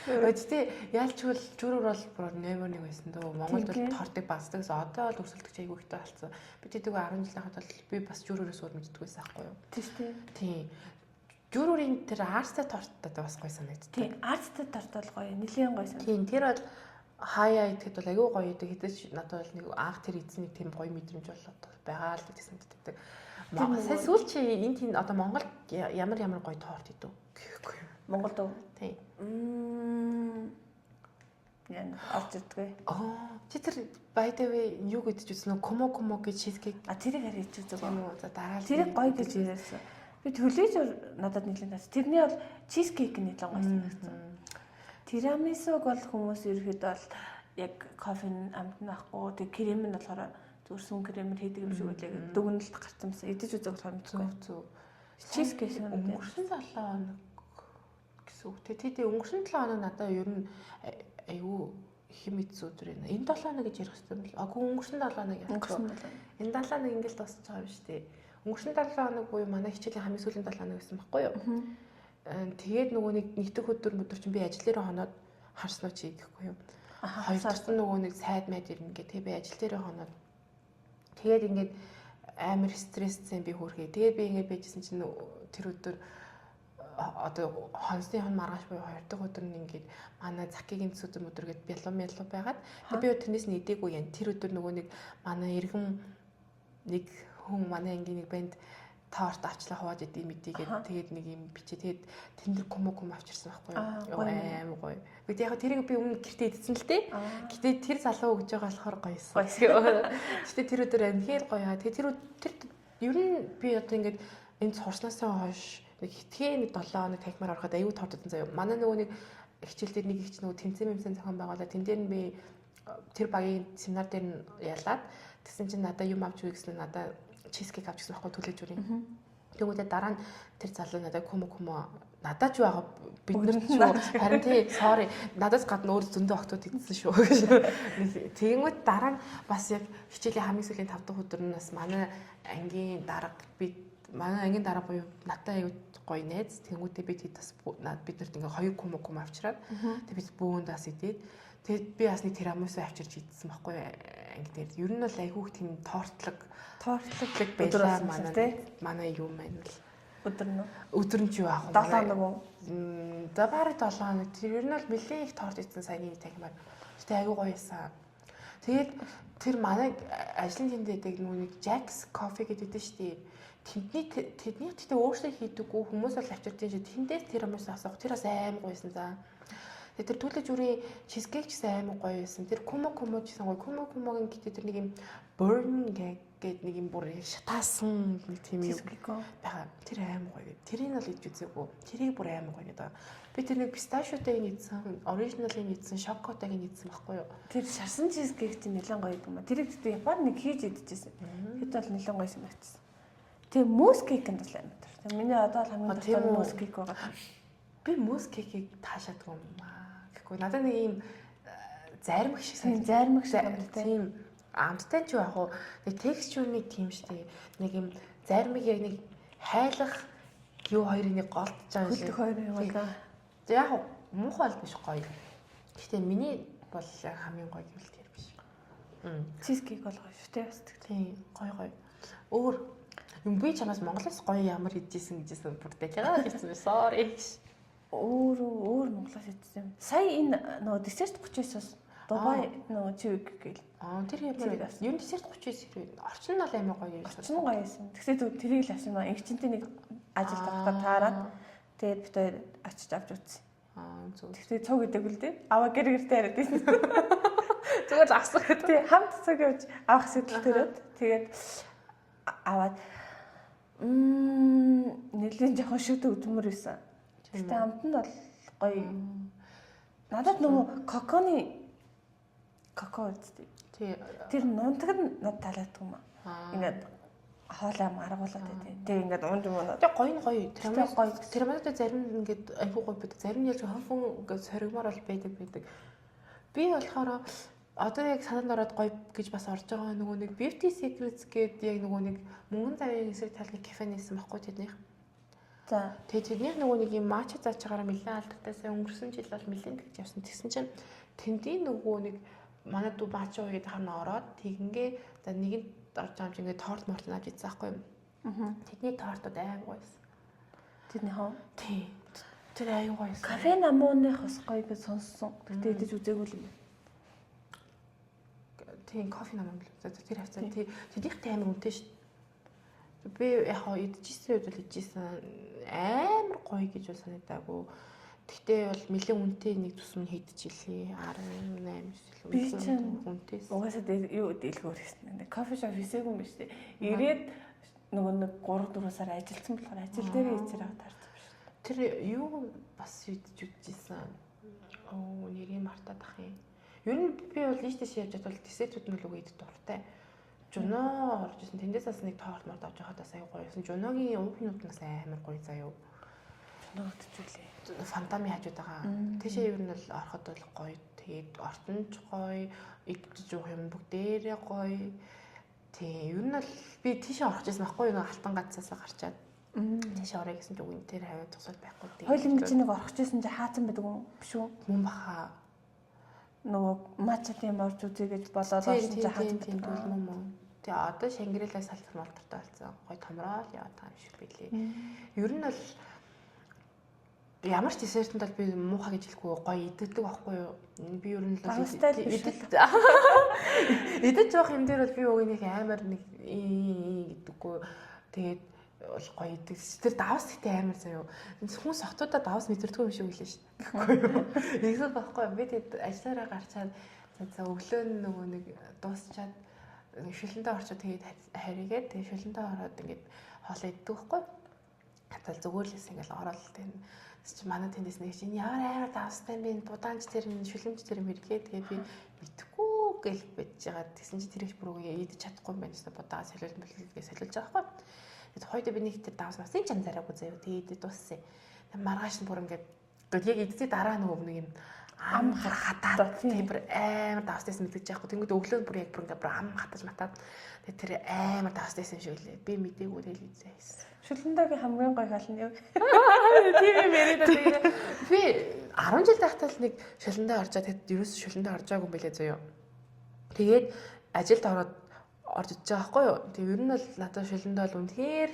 Speaker 1: Гэхдээ яалчвал жүрөр бол бүр never нэг байсан дөө. Монголд бол тортыг баздаг гэсэн одоо бол өрсөлдөгч айгүй ихтэй болсон. Би тэдгээр 10 жилийн хад бол би бас жүрөрөөс өөр мэддэг байсан байхгүй юу? Тийм. Жүрөрийн тэр арцтай торттой бас гоё санагддаг.
Speaker 2: Тийм, арцтай торт бол гоё, нэлээд гоё санагдав.
Speaker 1: Тийм, тэр бол хаяа идэхэд бол айгүй гоё идэг. Хэдэж надад бол нэг анх тэр эзний тийм гоё мэдрэмж болоод байгаа л гэдэг санагддаг. Сая сүүл чи энэ тийм одоо Монголд ямар гоё торт идэв гэхгүй юу?
Speaker 2: Монголд уу?
Speaker 1: Тийм.
Speaker 2: Яа, орж ирдгүй.
Speaker 1: Чи тэр by the way юу гэж үзсэн нөө комо гэж чизкейк.
Speaker 2: Тэрийг хариж үзэг.
Speaker 1: За дараа нь
Speaker 2: тэрийг гоё гэж ярьсан. Би төлөөж надад нэлээд тас. Тэрний бол чизкейк нэлээд гоё санагдсан. Тирамисуг бол хүмүүс ерөөхдөө бол яг кофе амт нахгүй. Тэг крем нь болохоор зүгээр сүн кремээр хийдэг юм шиг үлээ. Дүгнэлт гарсан юмсан. Идэж үзэх болохоор мэдгүй. Чизкейк
Speaker 1: өнгөрсөн 7 хоног гэсэн үг. Тэгээд өнгөрсөн 7 хоног надад ер нь айгүй химэц өдөр байна. Энэ 7 хоног гэж ярих хэрэгтэй юм бол. Агүй өнгөрсөн 7 хоног яахгүй. Энэ 7 хоног ингээл дуусч байгаа юм шүү дээ. Өнгөрсөн 7 хоног буюу манай хичээлийн хамгийн сүүлийн 7 хоног гэсэн байхгүй юу? Тэгээд нөгөө нэгдэх өдөр чинь би ажил дээр хоноод харснаа чи гэхгүй юу? Хоёр дахь нь нөгөө нэг сайд мэд ирнэ гэх. Тэгээд би ажил дээр хоноод тэгээд ингээд амар стресстэй би хөөрхий. Тэгээд би ингээд байжсэн чинь тэр өдөр одоо хонсны хон маргааш буюу хоёр дахь өдөр нь ингээд манай закигийн өдөр гэд бялуу байгаад тэгээд би тэрнээс нь идээгүй юм. Тэр өдөр нөгөө нэг манай иргэн нэг хүн манай ангийн нэг банд торт авчлаа хувааж идэв мэдийгээд тэгээд нэг юм бичээ тэгээд тэндэр комо авчирсан байхгүй юу аим гоё. Бид яг тэрийг би өмнө гэртээ идсэн л дээ. Гэтэ тэр залуу өгж байгаа болохоор гоёсэн. Гэтэ тэр өдөр амхээр гоё. Тэгээд тэр ер нь би одоо ингээд энд сурснаасаа хойш нэг хитгэн нэг 7 хоног тахимаар ороход аюу торт удсан заяа. Манай нөгөө нэг хичээл дээр нэг их нөгөө тэмцээн зохион байгуулаад тэн дээр нь би тэр багийн семинар дээр нь ялаад тэгсэн чинь надаа юм авч өгье гэсэн надаа чизкейк авч гэсэн байхгүй төлөж үрийн. Тэгвэл дараа нь тэр залуу надад комо надад ч байгаа бид нар ч харин тий sorry надаас гадна өөр зөндөө охтууд идсэн шүү гэж. Тэгэнгүүт дараа нь бас яг хичээлийн хамгийн сүүлийн 5 дахь өдөр нь бас манай ангийн дарга манай ангийн дарга буюу надтай аюу гоё найз. Тэнгүүтээ бид бас бид нарт ингээ хоёр комо авчираад тэг бид бөөндөөс идээд тэгээд би бас нэг тирамису авчирч идсэн байхгүй анги дээр. Ер нь бол айгүйх тийм тортлог байлаа манай юм байна л. Өдөр нь ч юу аах вэ?
Speaker 2: 7 хоног уу?
Speaker 1: За бараг 7 хоног. Тэр ер нь бол нэлээд их торт идсэн саяны тахимаар. Гэтэ айгүй гоё байсан. Тэгээд тэр манай ажлын тэнд дэдэг нүг Jack's Coffee гэдэг дээ шүү дээ. Тэдний гэхдээ өөрсдөө хийдэггүй хүмүүс бол авчирдیں۔ Ши тэндээс тирамису асах. Тэр бас аим гойсон за. Тэр түлэж үрийн чизкейк ч аим гоё байсан. Тэр комо гэсэн гоё. Комогийн гэдэг тэр нэг юм burn гэдэг нэг юм бүр шатаасан нэг тийм юм байгаа. Тэр аим гоё. Тэрийг нь л идэж үзээгүй. Тэрийг бүр аим гоё гэдэг. Би тэр нэг писташиотай идсэн, оригиналыг идсэн, шокотыг идсэн байхгүй юу? Тэр
Speaker 2: шарсан чизкейк чинь нэлээд гоё юм а. Тэрийг Японд нэг хийж идчихсэн. Хэд бол нэлээд гоё санагдсан. Тэгээ мөс кейк нь бол амар дуртай. Миний одоо л хамгийн дуртай мөс кейк байгаа.
Speaker 1: Би мөс кейкийг таашаадаг юм аа. Гэхгүй надад нэг юм зармаг шиг санагдав. Тийм амттай ч яг уу нэг текстчур нэг тийм штэ. Нэг юм зармаг яг нэг хайлах юу хоёрын нэг голдж байгаа юм шиг.
Speaker 2: Хөлтөх хоёр юм аа.
Speaker 1: Яг муухай бол биш гоё. Гэхдээ миний бол хамгийн гоё гэвэл тэр биш.
Speaker 2: Чизкейк бол гоё шүү дээ.
Speaker 1: Тийм гоё. Өөр би чамаас Монголоос гоё ямар идчихсэн гэжсэн бүр дахиад хэлсэн би sorry.
Speaker 2: Өөр Монголоос идсэн. Сая энэ нөгөө десерт 39-оос Дубай нөгөө чиг гээл.
Speaker 1: Тэр ямар ер нь десерт 39 хэрэг. Орчин нь бол амар гоё юм
Speaker 2: шиг. Орчин гоё байсан. Тэгсээ тэрийг л авсан. Игчинтэй нэг ажилд авахтаа таараад тэгээд бид хоёр очиж авч үзсэн.
Speaker 1: Зөв.
Speaker 2: Тэгсээ цог идэг л дээ. Аваа гэргэртэй яриад байсан.
Speaker 1: Зүгээр л авсан гэдэг.
Speaker 2: Тэг хамт цог явж авах сэтэл төрөөд тэгээд аваад нэлийн жоохон шүтэ өдмөр байсан. Гэтэ амтнд бол гоё. Надад нөгөө коко үстэй. Тэр нунтаг нь над талаад юм аа. Ингээд хоолой аргуулад байдаг. Тэг ингээд унд юм уу.
Speaker 1: Тэг гоё. Тэрмэд зарим ингээд айгүй гоё байдаг. Зарим нь яаж хонфон ингээд соригмоор бол байдаг. Би болохоор одоо яг санаанд ороод гоё гэж бас орж байгаа нөгөө нэг Beauty Secrets гэдэг яг нөгөө нэг мөнгөн завын эсрэг талны кафе нээсэн байхгүй тэднийх.
Speaker 2: За.
Speaker 1: Тэгээ тэднийх нөгөө нэг юм матча заачаагаараа нэлээд алдагтай сайн өнгөрсөн жил бол нэлээд тэгж явсан. Тэгсэн чинь тэндийн нөгөө нэг манай дүү матча уугээд харна ороод тэгингээ за нэгэнд орж байгаа юм чинь ингээд торт морт наад ийцсэн байхгүй юу? Тэдний тортод аймаг гоёсэн.
Speaker 2: Тэдний хоо?
Speaker 1: Тий. Тэр аймаг гоёсэн.
Speaker 2: Кафе намууных бас гоё гэж сонссон. Тэгтээ идэж үзээгүй л юм.
Speaker 1: Тийм кофе намаа мэл. Тэр хавцаа тий тэднийх амар үнэтэй шүү. Би яг идчихсэн үед л идчихсэн амар гоё гэж бол санагдаагүй. Гэхдээ бол нэлээд үнэтэй нэг тусам хийдчихлээ 18
Speaker 2: би чинь
Speaker 1: үнэтэйс.
Speaker 2: Угаасаа юу дэлгүүр хийсэн. Кофе шоп хийсээгүй юм биш үү? Ирээд нөгөө нэг 3-4 сар ажилласан болохоор ажил дээрээ хийцээр аваад таарсан биш.
Speaker 1: Тэр юу бас идэж үзчихсэн. Оо нэрийг мартаад ах юм. Ер нь би бол ийштэйш явж чадвал десертүүд нь л үгүй идэх дуртай. Жуно орж исэн. Тэндээс бас нэг торт мод авч байхад бас аягүй гоё байсан. Жуногийн уухнууд нас амар гоё заяа.
Speaker 2: Жуно өдчихлээ.
Speaker 1: Фантами хажууд байгаа. Тэшээ ер нь бол ороход бол гоё. Тэгээд ортонч гоё, идэж уух юм бүгдээрээ гоё. Тий, ер нь бол би тийшээ орох гэсэн байхгүй юу? Алтан гацаас гарчаад. Тийшээ орё гэсэн чинь үн тэр хавьд тусал байхгүй тий.
Speaker 2: Хойлын гэж нэг орох гэсэн чи хаацсан байдаг юм биш үү?
Speaker 1: Мөн баха.
Speaker 2: Нөгөө матча тийм орж үзье гэж болоод орсон чи хаацсан байдаг
Speaker 1: юм уу? Тэгээ одоо Шангрилаас салхар молтортой болсон. Гой томроод яваад байгаа юм шиг билээ. Ер нь бол ямар ч десертэнд бол би муухай гэж хэлэхгүй гоё идэгдэг байхгүй юу? Би ер нь л идэж явах юм дээр бол би өгнөх амар нэг гэдэггүй. Тэгээд бол гоё идэг. Тэр давс ихтэй амар заяа. Хүн сохтуудаа давс мэдэрдэггүй юм шиг үлээ шүү. Гэхгүй юу? Нэгсэл байхгүй. Би тэгээд ажиллаараа гарчаад за өглөө нөгөө нэг дуусчаад шүлэндээ орчод тэгээд харигээд тэгээд шүлэндээ ороод ингээд хоолоо иддэг байхгүй. Хатал зүгээр л ингээл ороод тэгээд чи манай тэндээс нэг чинь ямар амар давстай би будаанч тэр шүлэмж тэр мэргээ тэгээд би мэдхгүй гэл бэж байгаа. Тэгсэн чи тэр их бүрөө идэж чадахгүй юм байна гэсэн будаа солиулт мэлгээ солиулж байгаа байхгүй. Тэгээд хойдоо би нэг тэр давс масын чам зараагүй заяа. Тэгээд дууссан. Маргааш нь бүр ингээд яг идсээ дараа нөгөө нэг юм ам хатаад тийм бүр амар давстайс мэдэж яахгүй. Тэнгүүд өглөө бүр яг бүр ингээд бүр ам хатаж матаад тэгээд тэр амар давстайс юм шиг үлээ. Би мэдээгүй тэгэл идсэн.
Speaker 2: Шүлэндэгийн хамгийн гоё хаал нь юу?
Speaker 1: Тийм юм яриад байгаа. Би 10 жил тахтал нэг шүлэндээ оржоо тэгэд ерөөс шүлэндээ орж байгаагүй юм билээ зөө. Тэгээд ажилд ороод орж иж байгаа байхгүй юу? Тэг ер нь бол надад шүлэндээ бол үнэхээр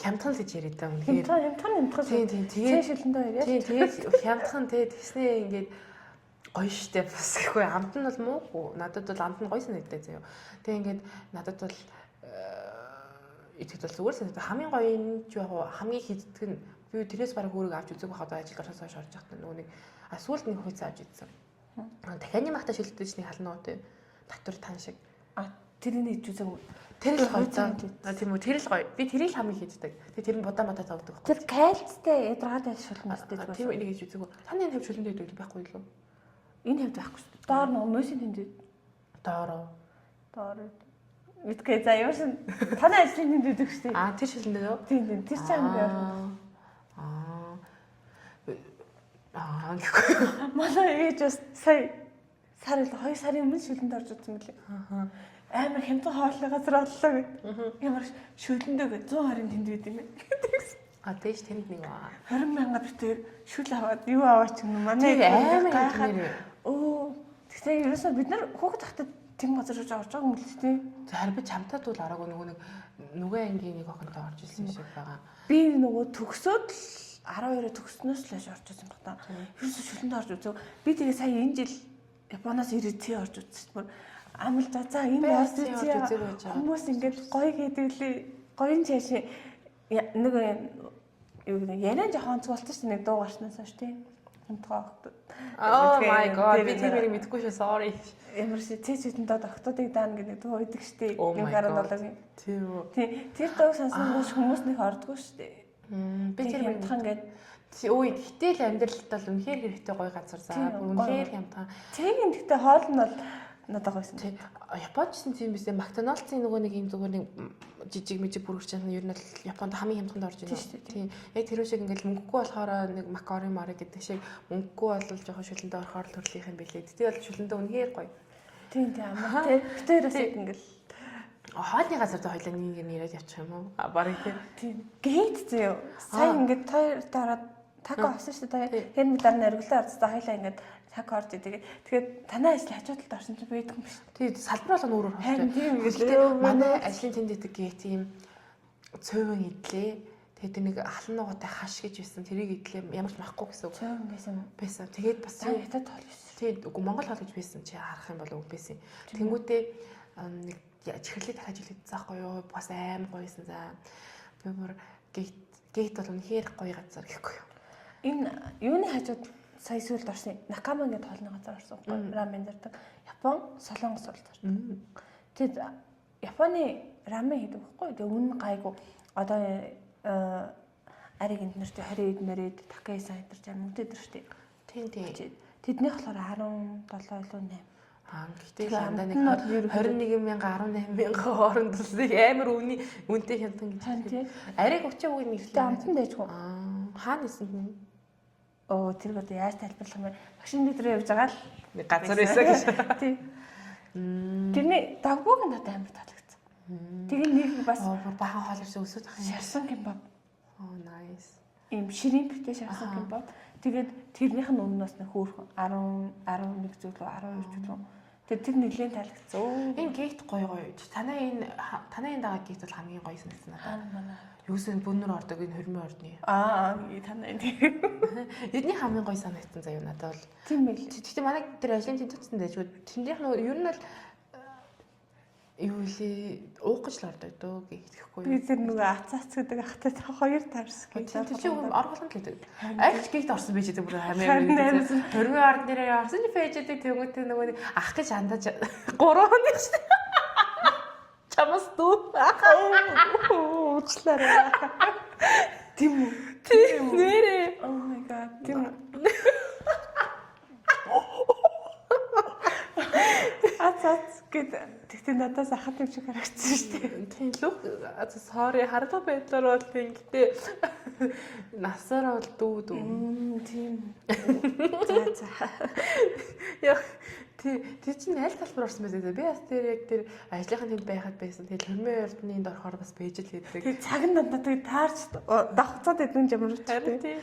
Speaker 1: хямдхан л гэж яриад байгаа юм.
Speaker 2: Хямдхан.
Speaker 1: Тийм. Тэгээд
Speaker 2: шүлэндээ яриа.
Speaker 1: Тийм тэгээд хямдхан тэгээд тэгснээ ингээд гоё штэ бас гэхгүй амт нь бол муугүй. Надад бол амт нь гоё санагддаг зөө. Тэг ингээд надад бол итгэж бол зүгээр санагдав. Хамгийн гоё нь ч яг хамгийн хийддэг нь би тэрээс бараг өөрийгөө авч үзег байхад ажилд орсоос хойш орж явахдаа нөгөө нэг сүүлд нэг хүйц авч идсэн. Дахианы махта шилдэж нэг халнаа тий. Татвар тань шиг.
Speaker 2: Тэрийг хийж үзег.
Speaker 1: Тэр л гоё заа. Тийм үү тэр л гоё. Би тэрийг хамгийн хийддэг. Тэгээ тэр нь будаа мата тавдаг.
Speaker 2: Тэр кальцтэй ядаргаатай шүлэндэстэй зүгээр.
Speaker 1: Тийм энийг хийж үзег. Таны энэ хэв шүлэндээ идэх байхгүй юу?
Speaker 2: Энэ хэвд байхгүй шүү. Доор нөгөө мөсийн тэмдэг.
Speaker 1: Доор.
Speaker 2: Мэдгүй за яасан таны ажлын тэнд өгдөг шүү дээ.
Speaker 1: Тэр шилэндээ юу?
Speaker 2: Тийм тэр ч амар.
Speaker 1: Гэхгүй.
Speaker 2: Манай ээж бас сая сар 2 сарын өмнө шүлэнд орж утсан мөлий. Амар хямдхан хоолны газар оллоо гэд. Ямар шүлэндээ гэж 120-ын тэнд байд юм бэ.
Speaker 1: Тэгж тэнд нэг
Speaker 2: 20,000 битээр шүл аваад юу аваач юм манай
Speaker 1: амар гайхаад.
Speaker 2: Тэгтээ ерөөсөө бид нар хүүхэд тахтад тийм газар орж байгаа юм л тий.
Speaker 1: Харин би чамтад бол араагүй нөгөө ангийн нэг охинтой орж ирсэн шиг байгаа.
Speaker 2: Би нөгөө төгсөөд л 12-оо төгснөөс л орж ирсэн байна. Ерөөсөө шүлэнд орж үзв. Би тэгээ сая энэ жил Японоос ирээд тий орж үзсэн. Амл за энэ орж үзье. Хүмүүс ингээд гоё хийдгэлээ. Гоён цааш нэг юу гэнэ яриан жоохон онцгойлсон шүү нэг дуу гарснаас хойш тий.
Speaker 1: Oh my god би тэрийг мэдэхгүй шүү sorry.
Speaker 2: Ямар ч цэцэдэндээ доктодыг даана гэдэг дуу өгдөг штеп. Нэг гараад болоо.
Speaker 1: Тийм үү.
Speaker 2: Тэр дуу сонсногоос хүмүүс нэг ордгоо штеп.
Speaker 1: Би тэр хямдхан гэдэг. Үй гэтэл амьдралд бол үнэхээр хэрэгтэй гоё газар заа. Үнэхээр хямдхан.
Speaker 2: Цэгийн гэхдээ хоол нь бол надад гойсон.
Speaker 1: Япончсан тийм биз дээ. Макдоналдсын нөгөө нэг юм зүгээр нэг жижиг мэжиг бүргэрч байгаа нь ер нь бол Японд хамгийн хямдханд орж байна. Тийм. Яг тэр шиг ингээл мөнгөгүй болохоор нэг макарони мари гэдэг шиг мөнгөгүй бол жоохон шүлэндээ орохоор төрлийнх юм билээ. Тэгтээ бол шүлэндээ үнэхээр гоё.
Speaker 2: Тийм. Битээрээс ингээл
Speaker 1: Хоолны газар дээр хоёлаа нэг нэрэд явчих юм уу? Барыг
Speaker 2: тийм. Гейт зөө. Сая ингээд хоёр дараад тако авсан шүү дээ. Хэн мэдэр нэргэлээ орцсон хоёлаа ингээд тако орж идэг. Тэгээд танай ажил хажуу талд орсон чинь байдаг юм шүү.
Speaker 1: Тэгээд салбар болон өөрөөр
Speaker 2: харин тийм
Speaker 1: үү. Манай ажлын тэнд идэг тийм цөөвөн идлээ. Тэгээд нэг халан нугатай хаш гэж байсан. Тэрийг идлээ ямар ч махгүй гэсэн.
Speaker 2: Цөөвөн
Speaker 1: байсан. Тэгээд бас
Speaker 2: хятад хоол байсан.
Speaker 1: Тэгээд үгүй Монгол хоол гэж байсан чи харах юм бол үг байсан. Тэнгүүтээ нэг чихэрлээ дахиж хэлээд заахгүй юу? Бас амар гоёсэн за. Би бүр гейт бол үнэхээр гоё газар гэхгүй юу.
Speaker 2: Энэ юуны хажууд сая сүлд орсон Накама гэдэг хоолны газар орсон байхгүй рамен дэрдэг. Япон солонгос улс орсон. Тэгэд Японы рамен хийдэг байхгүй. Тэгээ үнэн гайгүй. Одоо ариг энтнэртэй 20 мөрөд такей сайдэр жамтай дэр штэ.
Speaker 1: Тийм.
Speaker 2: Тэдний болохоор 17 илүү 8.
Speaker 1: Гэхдээ андаа нэг 21,000 18,000 хооронд тулсыг амар үнэтэй хянтан гэж. Ариг өчөөг нэрлээ.
Speaker 2: Амтан дэжгүй.
Speaker 1: Хаана исэн хүн?
Speaker 2: Оо тэр одоо яаж тайлбарлах юм бэ? Багшин бидрээ явж байгаа л
Speaker 1: нэг газар байсан гэж.
Speaker 2: Тийм. Тэрний дагбууг надад амар таалагдсан. Тэгээ нэг бас
Speaker 1: бахан хоол ирсэн өсөд байгаа юм.
Speaker 2: Шарсан кебаб.
Speaker 1: Oh nice.
Speaker 2: Им шримптэй шарсан кебаб. Тэгээд тэрнийх нь өмнөөс нэг хөөрхөн 11 зүйлөө 12 зүйлөө. Тэр нэлээд таалагдсан.
Speaker 1: Энэ гейт гоё. Танай энэ дагаа гейт бол хамгийн гоё санагдсан надад. Юусэн бүнөр ордог энэ хөрмийн ордны.
Speaker 2: Танай энэ.
Speaker 1: Эдний хамгийн гоё санагдсан заяа надад бол.
Speaker 2: Тийм байл.
Speaker 1: Гэхдээ манай тэр ажлын тэнцвэрсэн дэжгүй. Тэндийнх нь ер нь бол юу вэ? Уух гэж л ордог дөө гэхгүй юу.
Speaker 2: Би тэр нөгөө ацаац гэдэг ахтай хоёр таарс
Speaker 1: гэдэг. Тэр чинь орголон гэдэг. Айлч гейт орсон байж дээ бүр хамаа. Хөрмийн орд нэрээ орсон чи фэжэдэг тэнгуүтэй нөгөө ах гэж андаж 3 хоног шүү. Чамаас дүү.
Speaker 2: Уучлаарай. Тийм үү?
Speaker 1: Тийм нэрээ.
Speaker 2: Oh my god. Тийм. Ацаац гэдэг. Тэгтээ надаас ахад юм шиг харагдсан шүү дээ.
Speaker 1: Тийм л. Sorry харлаа байдлаар бол тийм. Гэтэ насаараа бол дүү.
Speaker 2: Тийм. За.
Speaker 1: Яа. Тэр чинь аль талбар орсон байсан бэ? Би бас тэр яг тэр ажлынхаа тэнд байхад байсан. Тэгээд хөрмийн ордны энд орохоор бас бэж л гэдэг.
Speaker 2: Тэгээд цаг нь дандаа тэгээд таарч давхцаад идэн юм шиг
Speaker 1: тийм.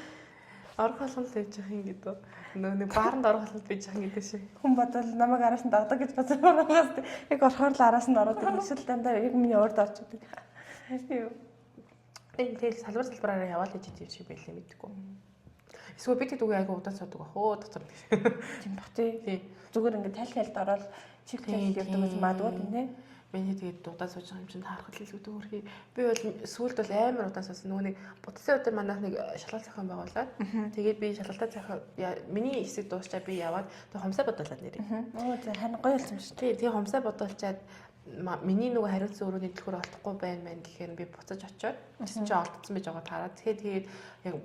Speaker 1: Орох болгол байж их юм гэдэг. Нэг бааранд орох болгол байж их гэдэг шиг.
Speaker 2: Хүн бодвол намайг араас нь дагдаг гэж бодсоор байгаас яг орохоор л араас нь ороод ирсэн дандаа яг миний урд орчод. Юу.
Speaker 1: Тэгээд салбараараа яваал гэж тийм шиг байлээ мэдгүй. Эсвэл бид үгүй айгу удаан суудаг ах оо дотор.
Speaker 2: Тийм бах тий. Зүгээр ингээд тайлхайлд ороод чиг явдаг гэж магадгүй тийм тий.
Speaker 1: Миний тэгээд удаан сууж байгаа юм чинь таарах хэлгүй дүүрхий. Би бол сүүлд бол амар удаан суусан. Нөгөө нэг будсан өдөр манайх нэг шалгалт зохион байгуулад. Тэгээд би шалгалтаа зохион миний хэсэг дуусчаа би яваад тэг хомсоо бодуулаад нэрээ.
Speaker 2: Оо за харин гоё болсон шүү
Speaker 1: дээ. Тэгээ хомсоо бодуулчаад миний нөгөө хариуцсан өрөөний дэлгүүр олдохгүй байна гэхээр би буцаж очиод чинь олдсон байж байгаа тараад. Тэгээд яг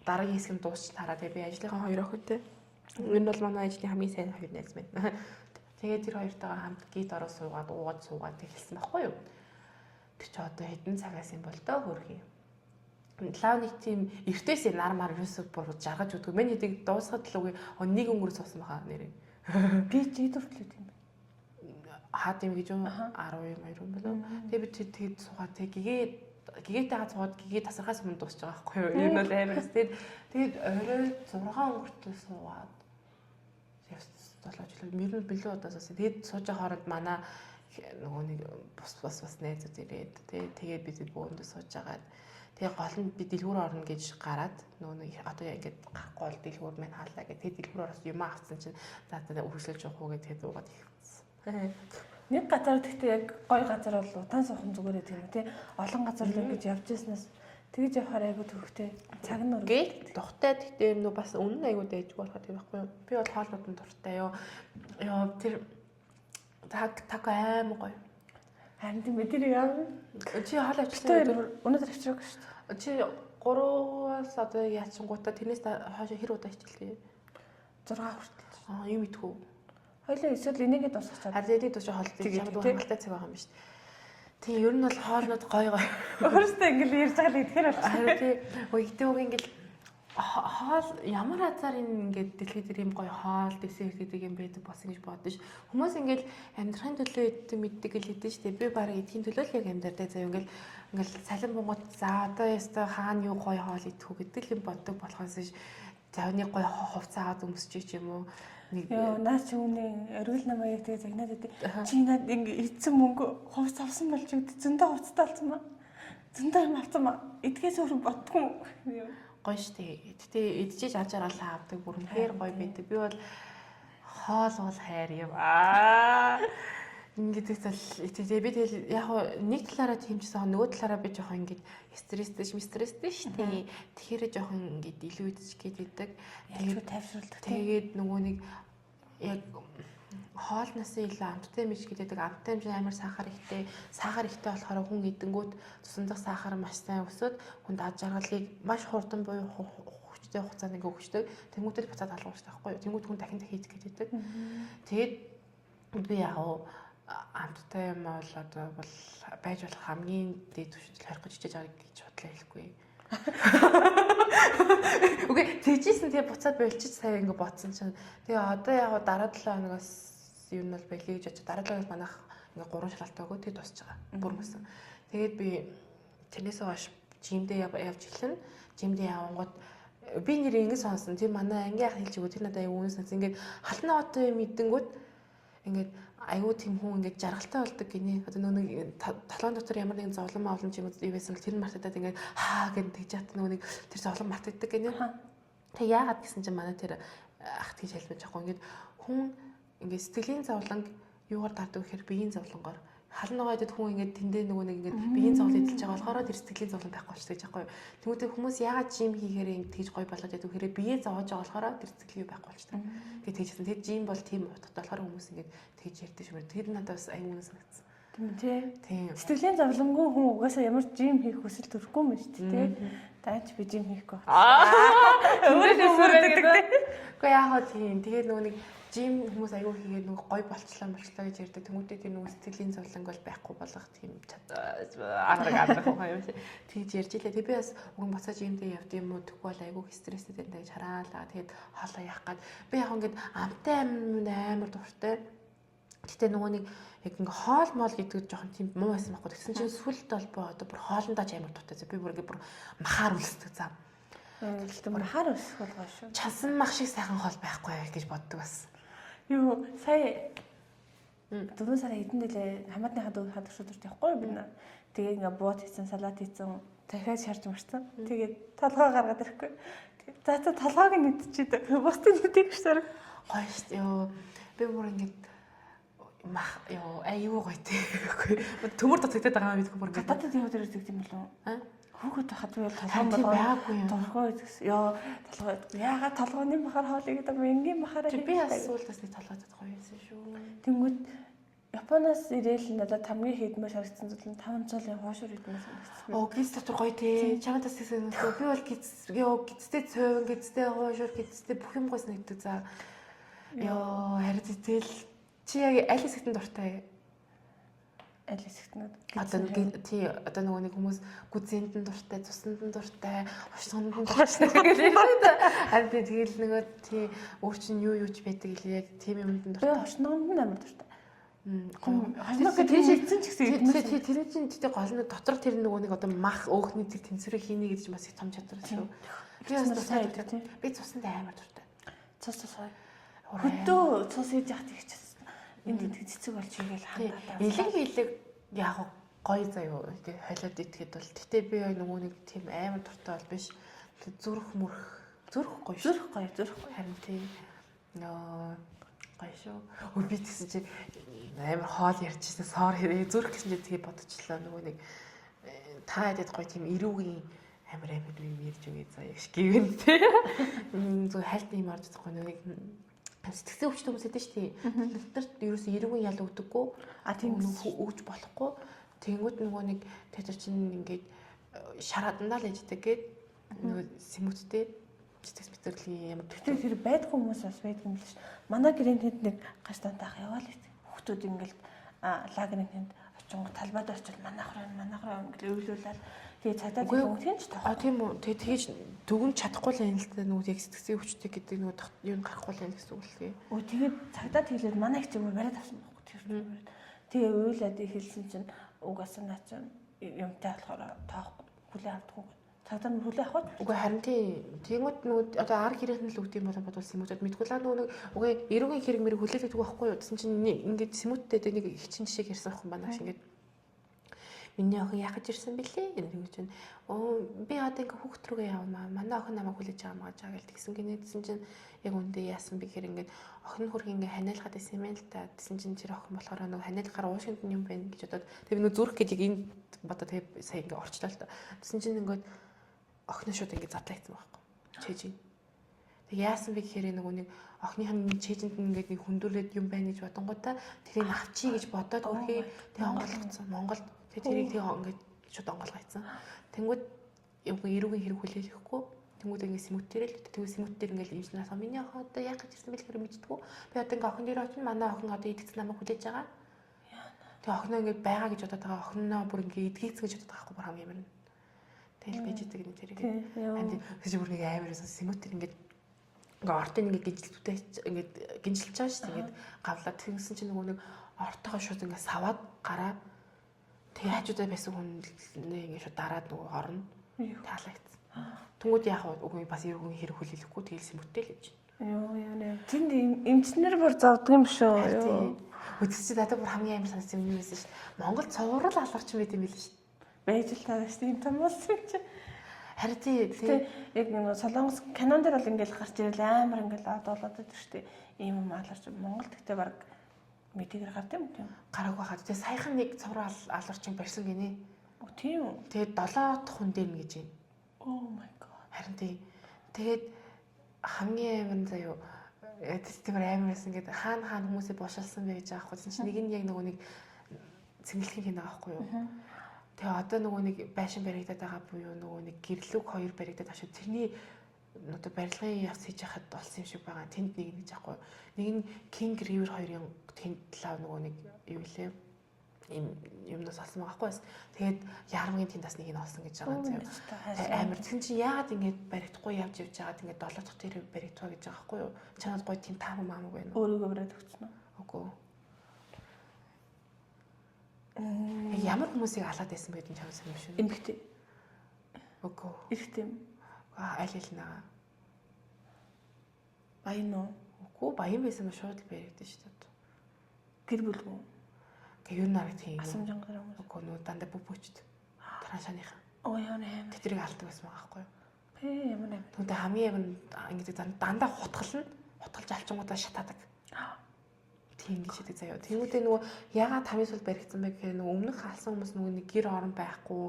Speaker 1: дараагийн хэсэг нь дуусч тараа. Тэгээ би ажлынхаа хоёр охинтой. Энэ бол манай ажлын хамгийн сайн хоёр найз байна. Тэгээд тэр хоёртойгоо хамт гейт ороо суугаад уугаад хэлсэн байхгүй юу? Тэг чи одоо хэдэн цагаас юм бол доо хөрхий. Лав нэг тийм эртээс нар мар ерөөсөө бүр жаргаж өгдөг. Миний хэдийг дуусгаад л үгүй нэг өнгөр суусан баха нэрээ.
Speaker 2: Би жид хүртлээд юм.
Speaker 1: Хаад юм гэж юм 12 2 болоо. Тэгээ би тэгэд суугаад гэгээд гэгээтэй хацгаад гэгээ тасархаас өмнө дуусч байгаа байхгүй юу? Энэ бол амар хэвчээ. Тэгээд орой 6 өнгөртөө суугаад явцлаачлаа. Мөрөнд бэлээ удаасаас. Тэгээд сууж байгаа хооронд манай нөгөө нэг бас найзууд ирээд тэгээд бид бөөндөө сууж агаад тэгээд гол нь би дэлгүүр орно гэж гараад нөгөө нэг одоо ингээд гахгүй бол дэлгүүр маань хаалаа гэх. Тэгээд дэлгүүр ороос юм авсан чинь за үргэлжлүүлж явах уу гэдэг тэгээд уугаад ирсэн.
Speaker 2: Нэг газар гэхдээ яг гоё газар бол удаан суухан зүгээрээ тийм үү тий. Олон газар л ингэж явж ирснээс тэгж явахаар айгуу төвхтэй. Цаг нь өргөж.
Speaker 1: Гээ духтай гэхдээ нөө бас үнэн айгуу дайжгүй болоход тийм байхгүй юу? Би бол хоолнууд нь дуртай ёо. Ёо тэр так аим гоё.
Speaker 2: Харин тийм бид тэр яа.
Speaker 1: Чи хоол авчихсан.
Speaker 2: Өнөөдөр авчираг шүү дээ.
Speaker 1: Чи 3-аас одоо яачингуудаа тэрнээс хойш хэр удаа хичээлээ?
Speaker 2: 6 хүртэл.
Speaker 1: Юм идэх үү?
Speaker 2: Хоёлаа эсвэл энийгээ дуусгачаад.
Speaker 1: Харин энийг дуусах хоолтой чамд хангалттай цаг байгаа юм биш. Тийм ер нь бол хоолнууд гоё гоё.
Speaker 2: Өөрөөсөө ингээл ярьж байгаа л идэхээр бол.
Speaker 1: Харин тийм үгтэй үг ингээл хоол ямар азар ингээд дэлхийд ийм гоё хоол десерт гэдэг юм байдаг болсон гэж боддоо ш. Хүмүүс ингээд амьдрахын төлөө иддэг мэддэг гэж хэлдэг шүү дээ. Би барыг идэхийн төлөө л яг амьдралдаа заяа ингээд салин бунгууд за одоо яста хаана юу гоё хоол идэх үү гэдэг юм боддог болохоос ш. За нэг гоё хувцас аваад өмсчих юм уу?
Speaker 2: Йоо наач үүний оргил намайг тэгээ загнаад байдаг. Чи надад ингээ эцэн мөнгө хувцас авсан болж өгд. Зөндөө хувцастай болсон маа. Зөндөө юм авсан маа. Эдгээс өөр боддгүй.
Speaker 1: Гоё штэ. Гэтэ идчихэж аж аргалаа авдаг бүр үнэхээр гоё байдаг. Би бол хоол бол хайр юм. Ингээд тэгэл би тэгэл яг нэг талаараа тэмчсэн нөгөө талаараа би жоохон ингээд стресстэй штэ. Тэгэхээр жоохон ингээд илүү идчих гээд байдаг.
Speaker 2: Тэгээд тайвшруулдаг.
Speaker 1: Тэгээд нөгөө нэг яг хоолноос илүү амттай мэж гэдэг амттай хэмжээ амар сахар ихтэй болохоор хүн идэнгүүт цусан дахь сахар маш сайн өсөд хүнд аж аргалыг маш хурдан буюу хүчтэй хугацаанд ингээ өгчдөг. Тэнгүүтэл буцаад алгуурчдаг байхгүй юу? Тэнгүүт хүн дахин идэх гэдэг. Тэгээд би яг амттай юм бол одоо бол байж болох хамгийн дээд түвшинд харих гэж хичээж байгаа гэж бодлоо хэлэхгүй. Окей, тэгжсэн тэгээ буцаад болчих сая ингээ бодсон чинь. Тэгээ одоо яг дараа 7 хоногоос юу нь бол байлээ гэж бодчих. Дараа 7 хоногоос манайх ингээ 3 шалгалтаа өгөө тэгээ тусч байгаа. Бүр мөсөн. Тэгээд би тэрнээсээ хойш жимдээ явж эхэлнэ. Жимдээ явангууд би нэр ингэ сонсон. Тэр манай анги ах хэлж өгөө тэр надад аюу үнэс сонсон. Ингээд халтна отоо юм идэнгүүт ингээд аюу тийм хүн ингээд жаргалтай болдог гинэ. Одоо нэг толгойн дотор ямар нэгэн зовлон маавлын юм уу байсан л тэр мартагдаад ингээд хаа гэж тэгж хат нэг тэр зовлон мартагддаг гинэ. Тэг яагаад гэсэн чинь манай тэр ах тэгж хэлбэж байхгүй ингээд хүн ингээд сэтгэлийн зовлон юугаар дардаг гэхээр биеийн зовлонгоор халан байгаа хэд хүн ингээд тэндээ нөгөө нэг ингээд биеийн зовлон эдэлж байгаа болохоор тэр сэтгэлийн зовлон байхгүй болчихж байгаа байхгүй. Тэгмээ хүмүүс яагаад жим хийхээр юм тэгж гоё болоод байдаг гэхээр бие зовоож байгаа болохоор тэр сэтгэлийн байхгүй болчихдаг. Тэгээд тэгжсэн. Тэр жим бол тийм утгатай болохоор хүмүүс ингээд тэгж ярьдаг шүү. Тэр надад бас аюун санагдсан.
Speaker 2: Тийм. Сэтгэлийн зовлонгүй хүн угаасаа ямар жим хийх хүсэл төрөхгүй юм шүү дээ. Даач би жим хийхгүй.
Speaker 1: Гэхдээ яагаад тийм. Тэгээд нөгөө нэг жим хүмүүс аягүй хийгээд нөгөө гой болчлоо гэж ярьдаг. Тэмүүдэд тэр нөгөө сэтгэлийн зовлон бол байхгүй болох тийм арга юм шиг. Тэгж ярьж илээ. Тэг би бас уг буцааж жимдээ явд юм уу тэгвэл бол аягүй стресстэй байна гэж хараалаа. Тэгээд хоолоо яах гээд би яг ингээд амтай амар дуртай. Гэтэ нөгөө нэг яг ингээ хоол моол гэдэг жоохон тийм муу байсан байхгүй. Тэгсэн чинь сүлд бол одоо бүр хоолндоо ч амар дуртай. Би бүр ингээ бүр махаар үлсдэг зам.
Speaker 2: Тэгтээ махаар үлсэх болгоо шүү.
Speaker 1: Чансан мах шиг сайхан хоол байхгүй гэж боддог бас.
Speaker 2: Юу сая 4 сарын эдэн дэлээ хамаатныхаа дүү хадагш өдөрт явахгүй юу би нэ. Тэгээ ингээ бууд хийсэн, салат хийсэн, дахиад шарж марсан. Тэгээд толгой гаргаад ирэхгүй. За толгойг нь идчихээд бусдын нүдийг шсараг.
Speaker 1: Гоё шүү. Ёо би бүр ингээ мах ёо аюу гоё тийм. Төмөр дотогдоод байгаа юм бидгүй бүр ингээ.
Speaker 2: Гадаадд яваад ирдэг юм болов уу? Хүүхэд хахад би толгой
Speaker 1: байгаагүй юм.
Speaker 2: Толгой гэсэн. Ёо толгой. Яагаад толгойн махаар хоол игээд байгаа юм энгийн махаараа.
Speaker 1: Би асуултаас нэг толгойд гоё байсан шүү.
Speaker 2: Тэнгүүд Японоос ирээл надад хамгийн хэдмээр харагдсан зүйл нь 500-ын хоошор хэдмээр санагдсан.
Speaker 1: Оо гиз дотор гоё тий. Чамд бас гэсэн нөхөө би бол гизтэй цовин, гизтэй хоошор, гизтэй бүх юм гоё санагддаг за. Ёо харин тэгэл чи яг аль хэсэгт дуртай?
Speaker 2: Аль хэсэгт нь
Speaker 1: одоо нөгөө нэг хүмүүс гүзээнд нь дуртай, цуснд нь дуртай, хошгонд нь дуртай гэдэг. Харин тэгэл нөгөө тий өөр чинь юу ч байдаг л яг тийм юмд нь дуртай.
Speaker 2: Хошгонд нь амар дуртай.
Speaker 1: Хошгонд гэж хэлсэн ч гэсэн тэр чинь тий гол нь дотор тэр нөгөө нэг одоо мах өөхний тэр тэнцвэрийг хийнэ гэдэг чинь бас их том чадвар шүү. Би бас сайн байдаг тий. Би цуснд амар дуртай.
Speaker 2: Цус гоё. Хөдөө цус хийж яхад их ч энд цэцэг болж игээл хандаад.
Speaker 1: Илэг яг гоё заяа ингээ холиод итгэхэд бол гэтээ би нөгөө нэг тийм амар дуртай бол биш. Зүрх гоё шүү.
Speaker 2: Зүрх гоё.
Speaker 1: Харин тийм нөө гоё шүү. Өө би тэгсэн чи амар хоол ярьчихсан соор хэрэг зүрх гэсэн чи тэгээ бодчихлоо нөгөө нэг та хэд гоё тийм эрүүгийн амар юм ярьж өгөө заяа шиг гівэн тийм. Зүг хальт юм орж байгаа нөгөө нэг сэтгцэн өвчтөй хүмүүс байдаг шүү дээ. Тэднэрт ерөөсөө эрүүгийн ял өгдөггүй. Тийм өгж болохгүй. Тэнгүүд нөгөө нэг тэр чинь ингээд шараадандаа л ээждэг гээд нөгөө сэмүттэй сэтгц битэрлийн ямар
Speaker 2: тэр байдаг хүмүүс бас байдаг юм л ш. Манай гэрээнд тэнд нэг гаш тантайх яваал их. Хүүхдүүд ингээд лагерын тэнд очингоо талбайд очил манайхраа ингээд өвлүүлээд Тэгээ цагдаа тэгвэл ч тоо.
Speaker 1: Тийм үү. Тэгээ тэгэж дүгнж чадахгүй л юм л та нөгөө яг сэтгцийн хүчтэй гэдэг нөгөө юу гарахгүй л юм гэсэн үг л гээ.
Speaker 2: Тэгээд цагдаа тэглээд манай их зүгээр бариад авсан байхгүй тэр. Тэгээ уйлаад хэлсэн чинь угаасаа наа чинь юмтай болохоор тоохгүй хүлээ авдаггүй. Цагдаа нь хүлээ авах уу?
Speaker 1: Үгүй харин тиймүүд нөгөө одоо ар гэрийнх нь л үгдэм болон бодулсан юмуд мэдгүүлээ нөгөө үгүй эрүүгийн хэрэг мэрэг хүлээлт өгөх байхгүй юу? Тэсэн чинь ингээд сэмүүдтэй нэг их чин жишээ ярьсан байхгүй манайш ингээд миний охин яхаж ирсэн бэлээ гэж чинь би одоо ингээ хүүхд рүүгээ явна манай охин намайг хүлээж байгаа маа жаа гэл тэгсэн гинэдсэн чинь яг үндэ яасан би гэхээр ингээд охин хөрх ингээ ханиалгаад исэн юм л та тэгсэн чинь тэр охин болохоор нөгөө ханиалахаар уушгинд юм байна гэж бодоод тэг нөгөө зүрх гэж энэ бодоод тэг сая ингээ орчлоо л та тэгсэн чинь ингээд охин шууд ингээ задлаа хийсэн байхгүй чэжин тэг яасан би гэхээр нөгөө нэг охиныхын чэжинд ингээд нэг хүндүрээд юм байна гэж бодонгуудаа тэрийг авчий гэж бодоод өрхий тэг онголгоцсон Монголд тэрийг тэг ингээд шууд онголгоцсон. Тэнгүүд эрүүгийн хэрэг хүлээлгэхгүй. Тэнгүүд ингээд сэмүтээр л тэгвэл сэмүтээр ингээд имжнээс миний охин одоо яг гэж ирсэн бэл хэрэг мэдтгүү. Би одоо ингээд охин дээр очив манай охин одоо идэгц намайг хүлээж байгаа. Тэгээ охиноо ингээд байгаа гэж бодоод байгаа. Охиноо бүр ингээд идэгц гэж бодоод байгаа байхгүй хамгийн амар. Тэгэл байж идэг нэг тэрийг. Тэгэж бүр нэг амарсан сэмүтээр ингээд ортын ингээд гинжилтүүтэй ингээд гинжилж байгаа шүү дээ. Ингээд гавлаад тэгсэн чинь нөгөө нэг ортогоо шууд ингээд саваад гараа тэг хажуудаа байсан хүн ингээ шууд дараад нөгөө орно. Таалагдсан. Тэнгүүд яах вэ? Үгүй бас эрүүгийн хэрэг хүлээлгэхгүй тэгэлсэн бүтээл гэж.
Speaker 2: Яа. Тэнд эмчнэр бүр завдаг юм шүү.
Speaker 1: Үдсчихэд надад бүр хамгийн амар санагдсан юм байсан ш. Монголд цовруул алгарч байт юм байл ш.
Speaker 2: Байж л тааш тийм том болсон чи.
Speaker 1: Харин тийм
Speaker 2: яг нэг солонгос канон дээр бол ингээл гарч ирэл амар ингээл одоолоод байдаг шүү дээ. Ийм юм алгарч Монголд гэхдээ баг мэдээгээр гард юм тийм.
Speaker 1: Гараагүй хаад. Тэгээ саяхан нэг цовруул алгарчиг барьсан гинэ.
Speaker 2: Тийм үү.
Speaker 1: Тэгээд 7 дахь хүн дээр нь гэж юм.
Speaker 2: Oh my god.
Speaker 1: Харин тэгээд хамгийн амар нь заяо тиймэр амарсан ингээд хаана хүмүүсээ бошилсан бэ гэж аахгүй чинь нэг нь яг нөгөө нэг цэнгэлхийн хийнэ байгаа байхгүй юу. Тэгээ одоо нөгөө нэг байшин баригдаад байгаа буюу нөгөө нэг гэрлүг 2 баригдаад байгаа шүү. Тэрний одоо барилгын явц хийж яхад болсон юм шиг байгаа. Тэнд нэг гэж аахгүй. Нэг нь King River 2-ын тэнд талаа нөгөө нэг юу лээ юмнаас олсон байгаа байхгүй. Тэгээд Ярмгийн тэнд бас нэг нь олсон гэж байгаа юм заяа. Амар тэгсэн чинь яагаад ингэж баригдахгүй явж байгаад ингэж 7 дахь тэр баригдгаа гэж байгаа байхгүй юу? Чанад гоё тийм таамаг маамаг байна уу?
Speaker 2: Өөрийгөө бариад өгсөн үү?
Speaker 1: Үгүй. Ямар хүмүүсийг алаад байсан бэ гэдэг нь чамд санаа шүү.
Speaker 2: Эмэгтэй.
Speaker 1: Үгүй.
Speaker 2: Эрэгтэй юм.
Speaker 1: Аль наа.
Speaker 2: Баян уу?
Speaker 1: Үгүй баян байсан ба шууд л баригдсан шүү дээ.
Speaker 2: Гэр бүлгүй.
Speaker 1: Гэ юу нарыг тийм.
Speaker 2: Асам жангар юм.
Speaker 1: Үгүй нөө дандаа бүбүүчд. Тараашааныхан.
Speaker 2: Яа нэ.
Speaker 1: Тэдрийг алдаг байсан байгаа байхгүй юу?
Speaker 2: Ямар нэ.
Speaker 1: Түүнтэй хамгийн юм ингэж дандаа хутгалж алчингуудаа шатаадаг. Тийм гэж хэдэг заяа. Тэнгүүдээ нөгөө ягаад тамийн сул баригдсан бэ гэхээр нөгөө өмнөх халсан хүмүүс нөгөө нэг гэр орон байхгүй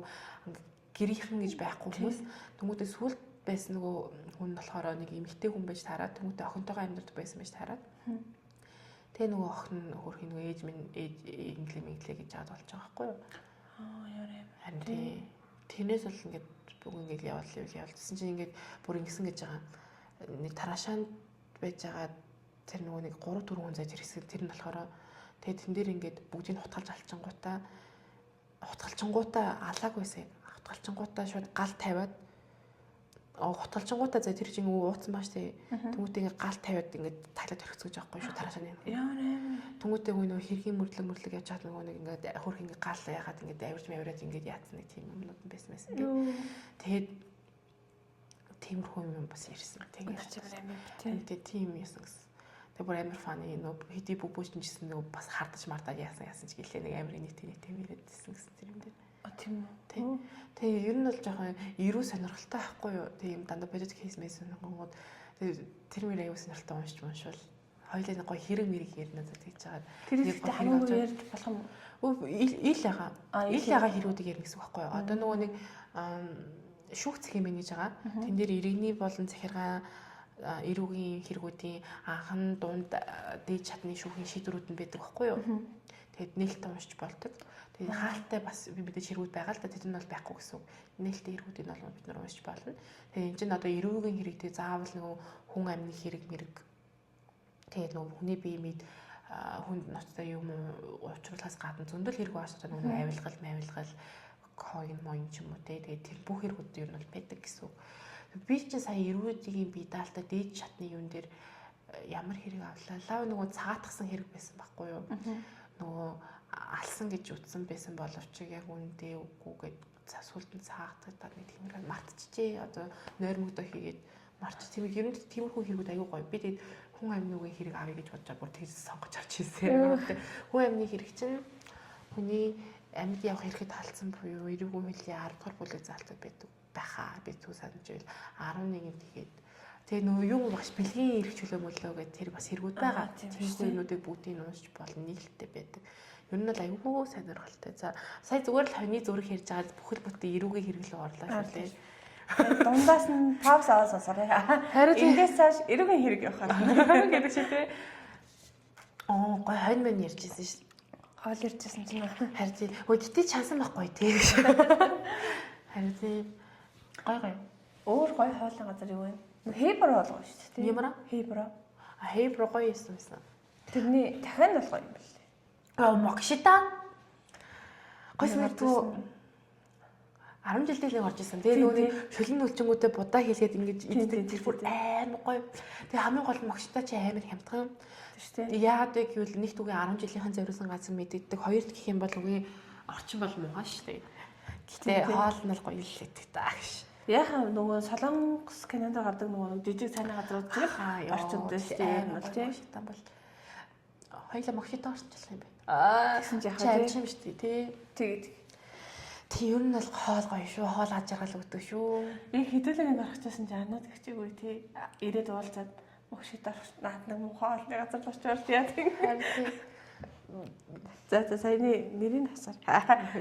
Speaker 1: гэрийнхэн гэж байхгүй хүмүүс тэнгүүдээ сүлд байсан нөгөө хүн болохоор нэг эмэгтэй хүн байж таарад тэнгүүдээ охинтойгоо амьдардаг байсан байж таарад. Тэгээ нөгөө охин хөрхийн нөгөө ээж минь инглээ гэж жаад болж байгаа байхгүй юу?
Speaker 2: Яа.
Speaker 1: Харин тэрнээс бол ингээд бүгд ингээд явуулсан чинь ингээд бүр ингэсэн гэж байгаа. Нэг тараашаанд байж байгаа тэр нөгөө нэг 3 4 хүн зай тэр хэсэг тэр нь болохоор тэгээд тэн дээр ингээд бүгдийг хутгалж алчингуудаа алаагүйсээ хутгалчингуудаа шууд гал тавиад хутгалчингуудаа зай тэр чинь ууцсан бааш тий тэмүүтээ ингээд гал тавиад ингээд таглаад төрөхцөж байгаа байхгүй шүү тараашааны
Speaker 2: яа
Speaker 1: тэмүүтээ нөгөө хэргийн мөрлөг явж чад нөгөө нэг ингээд хөрх ингээд гал ягаад ингээд авирж мавираад ингээд яатсан нэг тийм юмнууд байсан тэгээд тиймэрхүү юм бас ирсэн тэгээд тийм яасан гэсэн. Тэгээ бүр амар фаны нөө хэдий бүбүүчэн гэсэн нөгөө бас хардаж мардаад яасан ч гэлээ нэг амар нийт ирээдсэн гэсэн тэр юм дээр.
Speaker 2: Тийм
Speaker 1: үү. Тэгээ ер нь бол жоохон эрүү сонирхолтой байхгүй юу? Тийм дандаа бодит кейс мэйсэн гонгод тэр мөр аюу сонирхолтой уншвал хоёлаа нэг гоё хэрэг мэрэг ярина за тэгж байгаа.
Speaker 2: Тэр ихтэй хамгийн ярьж болох юм.
Speaker 1: Ил яга хэрүүдийг ярина гэсэн үг байхгүй юу? Одоо нөгөө нэг шүүх цэхим менеж байгаа. Тэн дээр иргэний болон захиргаа эрүүгийн хэрэгүүдийн анхан дунд дээд чадны шүүхийн шийдвэрүүд нь байдаг байхгүй юу? Тэгэд нээлттэй уншиж болдог. Тэгээд хаалттай бас би мэдээж хэрэгүүд байгаа л да тэд нь бол байхгүй гэсэн үг. Нээлттэй хэрэгүүдийг бол бид нар уншиж болно. Тэгээд энэ чинь одоо эрүүгийн хэрэгтэй заавал нөгөө хүн амны хэрэг мэрэг. Тэгээд нөгөө хүний бие мэд хүнд ноцтой юм уучруулахаас гадна зөндөл хэрэг бааш одоо нөгөө авилгал coin моин ч юм уу те. Тэгээд тэр бүх хэрэгүүд ер нь бол байдаг гэсэн. Би ч сая эргүүдийн би даалтаа дээд шатны юун дээр ямар хэрэг авлаа. Лав нөгөө цагаатгсан хэрэг байсан байхгүй юу? Нөгөө алсан гэж утсан байсан боловч яг үндэ үгүй гэд сүлдэн цагаатгад нэг тиймэр мартчихжээ. Одоо нойрмогдоо хийгээд марч тийм ер нь тиймэрхүү хэрэгүүд аягүй гоё. Би тэгээд хүн амнуугийн хэрэг авъя гэж бодож бүр тэгж сонгож харж ирсэн. Хүн амны хэрэг чинь хүний амьд явах хэрэгэд талцсан буюу эрүүгийн хуулийн 10 дугаар бүлэг заалтад байдаг байхаа. Би зүг санаж байл 11-нд тэгээд тэгээ нөгөө юу багш бэлгийн эрх чөлөө мөлөө гэдэг тэр бас хэрэгүүд байгаа. Тийм юмнуудыг бүгдийг уншиж болно нийлэлтэй байдаг. Ер нь л аюул сонирхолтой. За сая зүгээр л хойны зүрх ярьж байгаа бүхэл бүтэн эрүүгийн хэрэг л орлоо шүү дээ.
Speaker 2: Дундаас нь паус аваад сонсорё. Харин эндээс цааш эрүүгийн хэрэг явахаар
Speaker 1: гэдэг шиг тий. Гой хойно мэн ярьжсэн шүү.
Speaker 2: Хоол ярьжсэн чинь
Speaker 1: харин өө гэтээ чансан байхгүй тий. Харин тий. Гой.
Speaker 2: Өөр гой хоолны газар юу вэ? Хейбр болгоо шүү дээ.
Speaker 1: Ямар?
Speaker 2: Хейбр.
Speaker 1: Хейбр гоё юмсан.
Speaker 2: Тэрний дахиад болгоо юм байна.
Speaker 1: Мокшита. Гойсмэр туу 10 жилдээ л орж исэн. Тэгээ нөгөө шүлэн нүлжингүүтэй будаа хийлгээд ингэж иддэг тэр бүр амар гоё. Тэгээ хамгийн гол нь мокшита чи амар хямдхан.
Speaker 2: Тэ шүү дээ.
Speaker 1: Яагаад вэ гэвэл нэгт үгүй 10 жилийнхэн зориулсан газар мэддэг. Хоёрт гэх юм бол үгүй орчин бол муухай шүү дээ. Гэтэ хоол нь л гоё л лээдэг таа гэж.
Speaker 2: Яхаа нөгөө Солонгос Канада гардаг нөгөө жижиг цайны газрууд зэрэг орчинд шүү дээ. Юм бол тийм
Speaker 1: шитан бол хоёлаа мокшита орчихлаа юм байна.
Speaker 2: Тэгсэн чи
Speaker 1: яхаа тийм шүү дээ тий.
Speaker 2: Тэгээд
Speaker 1: тий ер нь бол хоол гоё шүү. Хоол аж аргал өгдөг шүү.
Speaker 2: Би хэдүүлэг гарчихсан чи анууд гिचээгүй тий. Ирээд уулзаад мокшита наад нэг хоолны газар болчихвол яа тийм. За саяны нэрийг хасаар.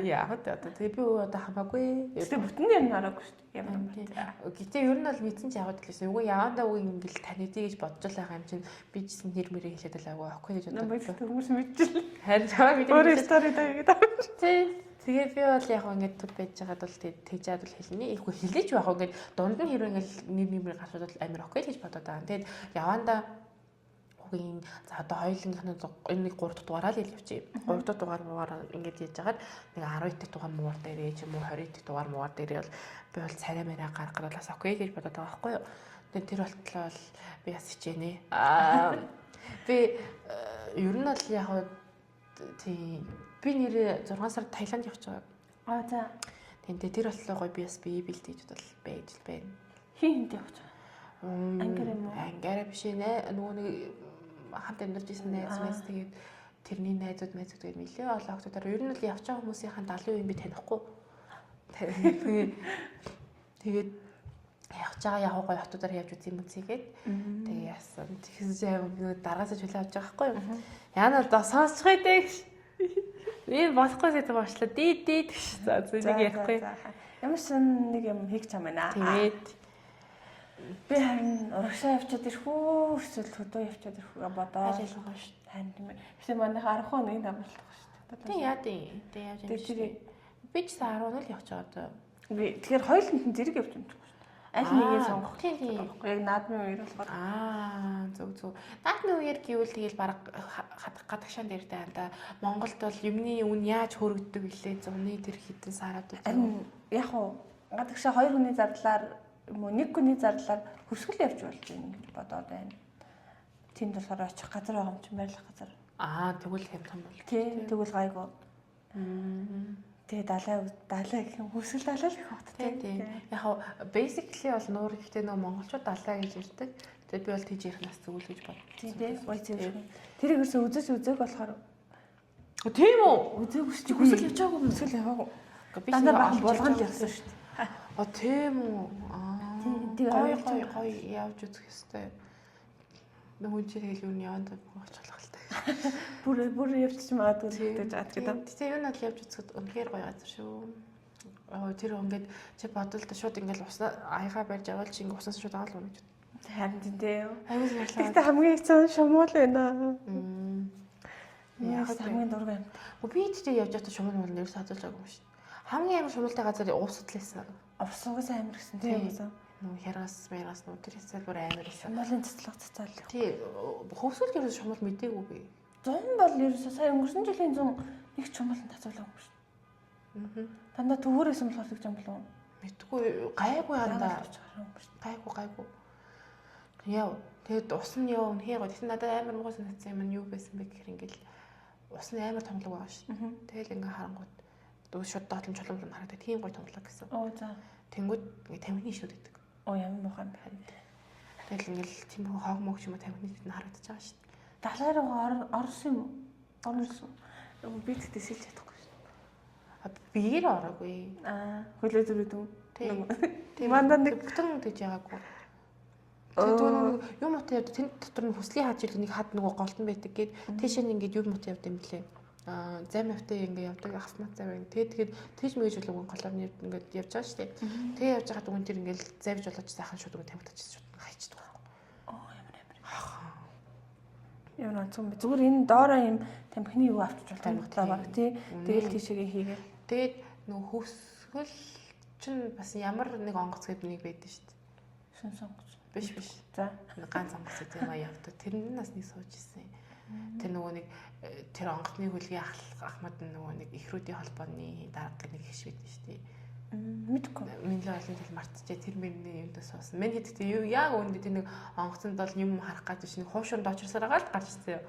Speaker 1: Яа одоо тэгээ би одоо хамаагүй.
Speaker 2: Гэтэ бүтэн нэр нь хараагүй шүү дээ. Ямар юм бэ?
Speaker 1: Гэтэ ер нь бол мэдсэн ч яваад лээсэн. Үгүй явандаа үгүй ингээл танидий гэж бодож байгаа юм чинь би ч гэсэн нэр мэрээ хэлээд л агай ахгүй гэж боддог.
Speaker 2: Хүмүүс мэдчихлээ.
Speaker 1: Харин чамаа мэдээ.
Speaker 2: Өөр стори даа гэдэг.
Speaker 1: Тий. Тэгээ би бол яг ингээд тул байж байгаад бол тэгжээд бол хэлнэ. Ийхүү хэлээч байх уу ингээд дунд нь хэрэг ингээл нэр гарчвал амар окей гэж бодоод байгаа. Тэгээд явандаа үгүй за одоо хоёулынхны энэ нэг 3 дахь дугаараа л явчих. 3 дахь дугаар ингээд яаж яагаад нэг 12 дахь дугаар муугар дээрээ ч юм уу 20 дахь дугаар муугар дээрээ бол би бол царай мэрэ гаргалаас окей гэж бодоод байгаа байхгүй юу. Тэгээд тэр болтлоо бол би бас хичээнэ. Би ер нь бол яг тий би нэр 6 сард Таиланд явж байгаа.
Speaker 2: За.
Speaker 1: Тэнтэй тэр болтлоо гоё би бас бие бэлдэж бодол байж л байна.
Speaker 2: Хин хинтэй явж байгаа. Ангар юм уу?
Speaker 1: Ангар биш нэ нөгөө нэг хамт амьдарч ирсэн найз мэс тэгээд тэрний найзууд тэгээд нэлээ олон охтуудаар ер нь л явж байгаа хүмүүсийн 70% би танихгүй. Тэгээд явж байгаа яг гоё охтуудаар явж үзье юм үзьгээд тэгээд яасан. Тэгсэн дараасаа чөлөө авч байгаа байхгүй юу? Яна одоо сонсчихъя дээ. Би болохгүй гэдэг башлаа. Дид гэж. За зүнийг ярихгүй.
Speaker 2: Ямар ч нэг юм хийх юм байна.
Speaker 1: Тэгээд
Speaker 2: би харин урагшаа явчаад ирхүү эсвэл хөдөө явчаад ирхүүгээ бодоо.
Speaker 1: Ажил байгаа шүү дээ.
Speaker 2: Харин тийм ээ. Эсвэл манайх 10 хоногийн дамжуулах шүү дээ.
Speaker 1: Тийм яа тийм. Тийм яаж юм шиг. Би ч 10 хоног л явж байгаа одоо.
Speaker 2: Би тэгэхээр хоёуланд нь зэрэг явж юм шүү дээ. Аль нэгийг сонгох.
Speaker 1: Тийм.
Speaker 2: Яг наадмын үеэр болохоор.
Speaker 1: Зөв. Наадмын үеэр гэвэл тэгэл баг гадагшаан дээр даа. Монголд бол юмны үн яаж хөрөгддөг вүлээ зуны тэр хитэн сараад үү.
Speaker 2: Яг уу гадагшаа 2 хүний зардлаар юм уу 1 хүний зардлаар хөрсгөл явж болж байна гэж бодоод байна. Тэнд болохоор очих газар байгаа юм чинь байрлах газар.
Speaker 1: Тэгвэл хямдхан бол.
Speaker 2: Тийм тэгвэл гайгүй. Тэгээ далаа гэх юм хөрсгөл далаа л их багт
Speaker 1: тийм. Яг хаа basically бол нуур ихтэй нөө монголчууд далаа гэж ирдэг. Тэгээд би бол тийж ярихнаас зүгэл гэж бод.
Speaker 2: Тийм. Тэрийг ерөөсөө үзэж болохоор
Speaker 1: тийм үү?
Speaker 2: Үзээгүй шүү.
Speaker 1: Хөрсгөл явж байгаагүй
Speaker 2: хөрсгөл яваагүй.
Speaker 1: Би
Speaker 2: дандаа болгонд явсан шүү дээ.
Speaker 1: Тийм үү? Гоё явж үзэх ёстой. Нөгөө чирэл юу яваад очихлах л таа.
Speaker 2: Бүр явчих магадгүй гэж ад гэдэг.
Speaker 1: Тэгээ юу надад явж үзэхэд үнэхээр гоё газар шүү. Тэр ингээд чи бодолтой шууд ингээд уснаа аяга барьж аваад чи ингээд уснаас шууд агаал унаж.
Speaker 2: Харин тийм.
Speaker 1: Аюул ярлаа.
Speaker 2: Гэхдээ хамгийн хэцүү шумуул байна.
Speaker 1: Яг
Speaker 2: хамгийн дург байна.
Speaker 1: Би тэгтээ явж байхдаа шумуул мөр нэр садуулж байгаа юм шүү. Хамгийн амар шумуултай газар уусад лээсэн.
Speaker 2: Усуугаас амар гэсэн тийм үү?
Speaker 1: Нуу хяргаас нуу тэр хэсэл бүр амар байсан.
Speaker 2: Шумуулын цэцлэг цэцэл.
Speaker 1: Тий. Хөвсгөл ерөөс шумуул мэдээгүй би.
Speaker 2: 100 бол ерөөсөө сая өнгөрсөн жилийн 100 нэг шумуулын тацуулаагүй шүү. Дандаа төвөрөөс юм болохоор гэж юм болов уу?
Speaker 1: Мэдгүй гайгүй андаа. Гайгүй. Яв. Тэгээд ус нь яв үнхээр гоо. Тэгсэн надад амар муу санагдсан юм нь юу байсан бэ гэхээр ингээл ус нь амар томлог байгаа шүү дээ. Тэгэл ингээ харангууд дүүс шууд доотлон чулуун харагдаад тийм гоё томлог гэсэн.
Speaker 2: Оо за.
Speaker 1: Тэнгүүд ингээ 50-ны шүүд гэдэг.
Speaker 2: Оо ямар муухай юм бэ?
Speaker 1: Тэгэл ингээл тийм хог мог ч юм уу 50-ны шүүд нь харагдаж байгаа шүү дээ.
Speaker 2: Далаараа орсон юм уу? Орсон. Би тэгтээ сэлж чадахгүй шүү
Speaker 1: дээ. Бигээр ороогүй.
Speaker 2: Хөлөө зүрээд үү?
Speaker 1: Тийм. Мандаа нэг бүтэн гэж яагаагүй. Тэгээд юм уу тэгээд тэнд дотор нь хүслийн хаж ил нэг хад нөгөө голтон байдаг гээд тийшээ ингээд юм уу явд юм блэ. Зам автаа ингээд явдаг автомат зам. Тэгээд тийш мэж болов голоор нь ингээд явж байгаа шүү дээ. Тэгээд явж байгаа дүн тэр ингээд завж болооч сайхан шууд ингээд тамигдчихсан шууд хайчдаг.
Speaker 2: Ямар онцгой бэ? Зүгээр энэ доороо юм тамхины юу авчиж болтой баг тий. Тэгэл тийшээгээ хийгээ.
Speaker 1: Тэгээд нөгөө хөвсгөл чинь бас ямар нэг онгоц гэдэг нэг байдаг шүү дээ.
Speaker 2: Шин сонгоц.
Speaker 1: Биш.
Speaker 2: За.
Speaker 1: Ганц онгоц гэдэг юм явдаг. Тэрнээс нэг сууж исэн. Тэр нөгөө нэг тэр онгоцны хөлгийн ахмад нөгөө нэг ихрүүдийн холбооны дарга нэг хиш байдаг шүү дээ.
Speaker 2: Мэдгүй.
Speaker 1: Миний олон жил мартчихээ тэр миний юмдаа суусан. Миний хэдтэй юу яг үүнд тэр нэг онгоцонд бол юм харах гэж чинь хуушунд очирсаар байгаа л гарч ирсэн юм.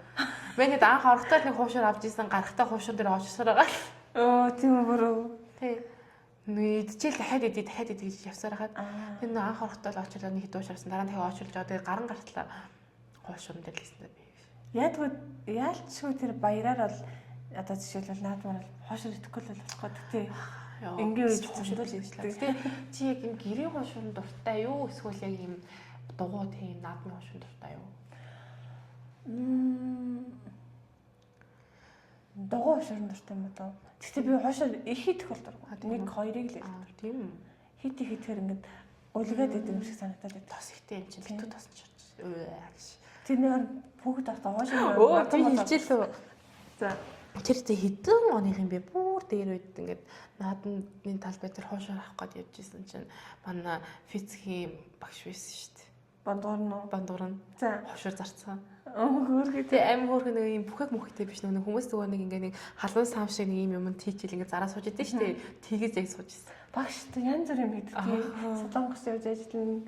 Speaker 1: Миний анх орохдоо нэг хуушур авч исэн гарахтаа хуушур дээр очирсаар байгаа.
Speaker 2: Тийм үү.
Speaker 1: Тий. Идчихэл дахиад гэж явсаар хагаад тэр нэг анх орохдоо л очирлаа нэг хэд уушарсан дараа нь дахиад очирлж одоо гаран гартлаа хуушур дээр л хэлсэн би.
Speaker 2: Яадгүй яалчгүй тэр баяраар бол одоо жишээлбэл наадмаар хуушур итгэхгүй л болохгүй тий. Ингээ үеж хуушрал хийслээ. Тэ чи яг
Speaker 1: энэ гэрийн хуушрын дуртай юу эсвэл яг юм дугуй тийм наадмын хуушрын дуртай юу?
Speaker 2: Дугуй хуушрын дуртай юм даа. Гэхдээ би хуушрал их идэх бол дургуй. 1-2-ыг л идэх.
Speaker 1: Тийм үү.
Speaker 2: Хит ихээр ингээд өлгээд идэв юм шиг санагдаад байна.
Speaker 1: Тос ихтэй юм чинь битүү тосч чарч.
Speaker 2: Тэр нэр бүгд авах хуушрал
Speaker 1: хэлчихлээ. За тэр зэ хэдэн оных юм бэ? Бүр дээр үед ингээд наадмын талбай дээр хуушаар авах гээд явж исэн чинь манай физикийн багш байсан шүү дээ. Бандуур нь. За хуушаар зарцсан.
Speaker 2: Хөөрхий
Speaker 1: тий амин хөөрхий нэг юм бүхэг мөхтэй биш нэг хүмүүс зүгээр нэг ингээ нэг халуун сам шиг нэг юм тийчил ингээ зараа сууж идэв шүү дээ. Тгийз яг сууж исэн.
Speaker 2: Багш янз бүр юм гэдэг. Солонгос явж ажиллана.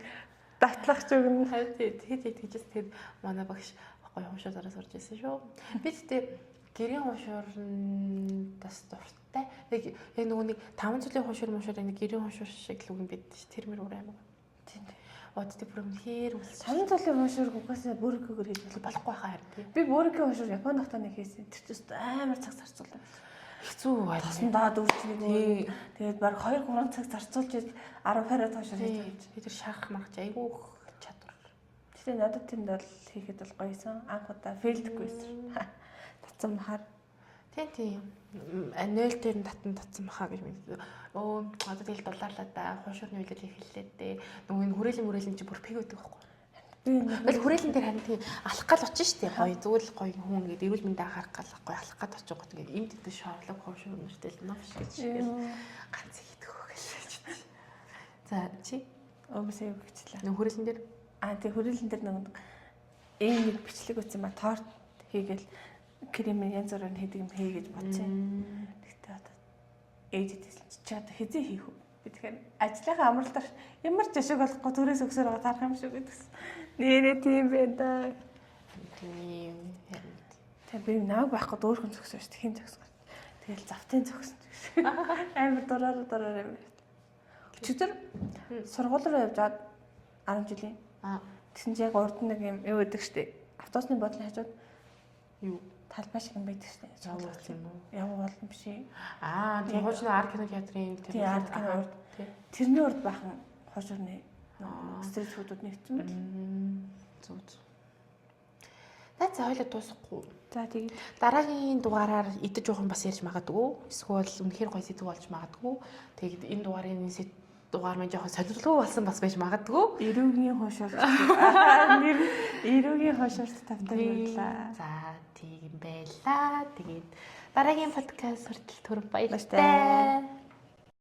Speaker 2: Датлах ч өгнө.
Speaker 1: Тэгээд тэгжээс тэгэд манай багш гоё хуушаар зараа сууж исэн шүү. Би тэгтээ гэрийн хуушуурн бас дуртай. Яг нөгөө нэг 5 жилийн хуушур нэг гэрийн хуушур шиг л үгэн байдаг ш. Тэр мөр өөр аймаг. Тийм. Одтой бүр хээр үл.
Speaker 2: 5 жилийн хуушур угаасаа бүрэггээр хийж
Speaker 1: болохгүй хаа харин.
Speaker 2: Би бүрэггийн хуушур Японд хатаа нэг хийсэн. Тэр ч амар цаг зарцуулсан.
Speaker 1: Хэцүү байл.
Speaker 2: Тосон даад үржиг. Тэгээд баг 2-3 цаг зарцуулж 10 парад хуушур хийж.
Speaker 1: Би тэр шарах маргач айгүй чадвар.
Speaker 2: Тэгтээ надад тэнд бол хийхэд бол гоёсон. Анх удаа фейлдгүйсэн. Татсан бахаар.
Speaker 1: Тийм. 0 дээр нь татсан бахаа гэж мэдээ. Оо одоо тэгэл дулаарлаа да. Хуушурны үйлдэл хэллээ дээ. Нөгөө хүрээлэн чи бүр пэг өгдөг байхгүй. Тэгэл хүрээлэн дээр харин тийм алах гал очиж штэ. Гоё зүгээр гоё хүн ингээд эрүүл мэндэ харах гал гоё алах гал очих гот ингээд энд дэд шоорлог хуушур мөртэл новш гэж ганц хийдэг хөөглөөч. За чи
Speaker 2: өөсөө юу гэчлээ.
Speaker 1: Нөгөө хүрээлэн дээр
Speaker 2: тий хүрээлэн дээр нэг нэг бичлэг үтсэн ба торт хийгээл кремийн янз бүрээр хийдэг юм хий гэж бодсон. Тэгтээ одоо ээжэдээс чи одоо хизээ хийх үү? Би тэгэхээр ажлынхаа амралтаар ямар ч ашиг болохгүй төрөөс өгсөөр байгаа тарах юм шиг гэдэгс. Нэрээ тийм байна да.
Speaker 1: Тийм.
Speaker 2: Тэг би намайг байхгүй дөөрхөн зөксөн шүү дээ. Хин зөксөн. Тэгэл завтын зөксөн гэж. Амар дураар юм. Өчигдөр сургууль руу явж аваад 10 жилийн. Тэгсэн чи яг урд нэг юм юу гэдэг шүү дээ. Автобусны бодлын хажууд юу талбай шиг юм байдаг шээ. Яваа болно биш ээ.
Speaker 1: Тийм хуучны арт кино театрын
Speaker 2: тийм арт кино урд. Тэрний урд бахан хуучны стрит фудууд нэгдсэн байл.
Speaker 1: Зүг. Наац хоёлоо дуусахгүй.
Speaker 2: За тэгээд
Speaker 1: дараагийн дугаараар идэж уух юм бас ярьж магадгүй. Эсвэл үнэхээр гоё сэдв болж магадгүй. Тэгээд энэ дугаар маань жоохон солирлогоо болсон бас байж магадгүй.
Speaker 2: Эрүүгийн хуушаар. Эрүүгийн хуушаар тавтай байлаа.
Speaker 1: За тийм байлаа. Тэгээд дараагийн подкаст хүртэл түр баяртай.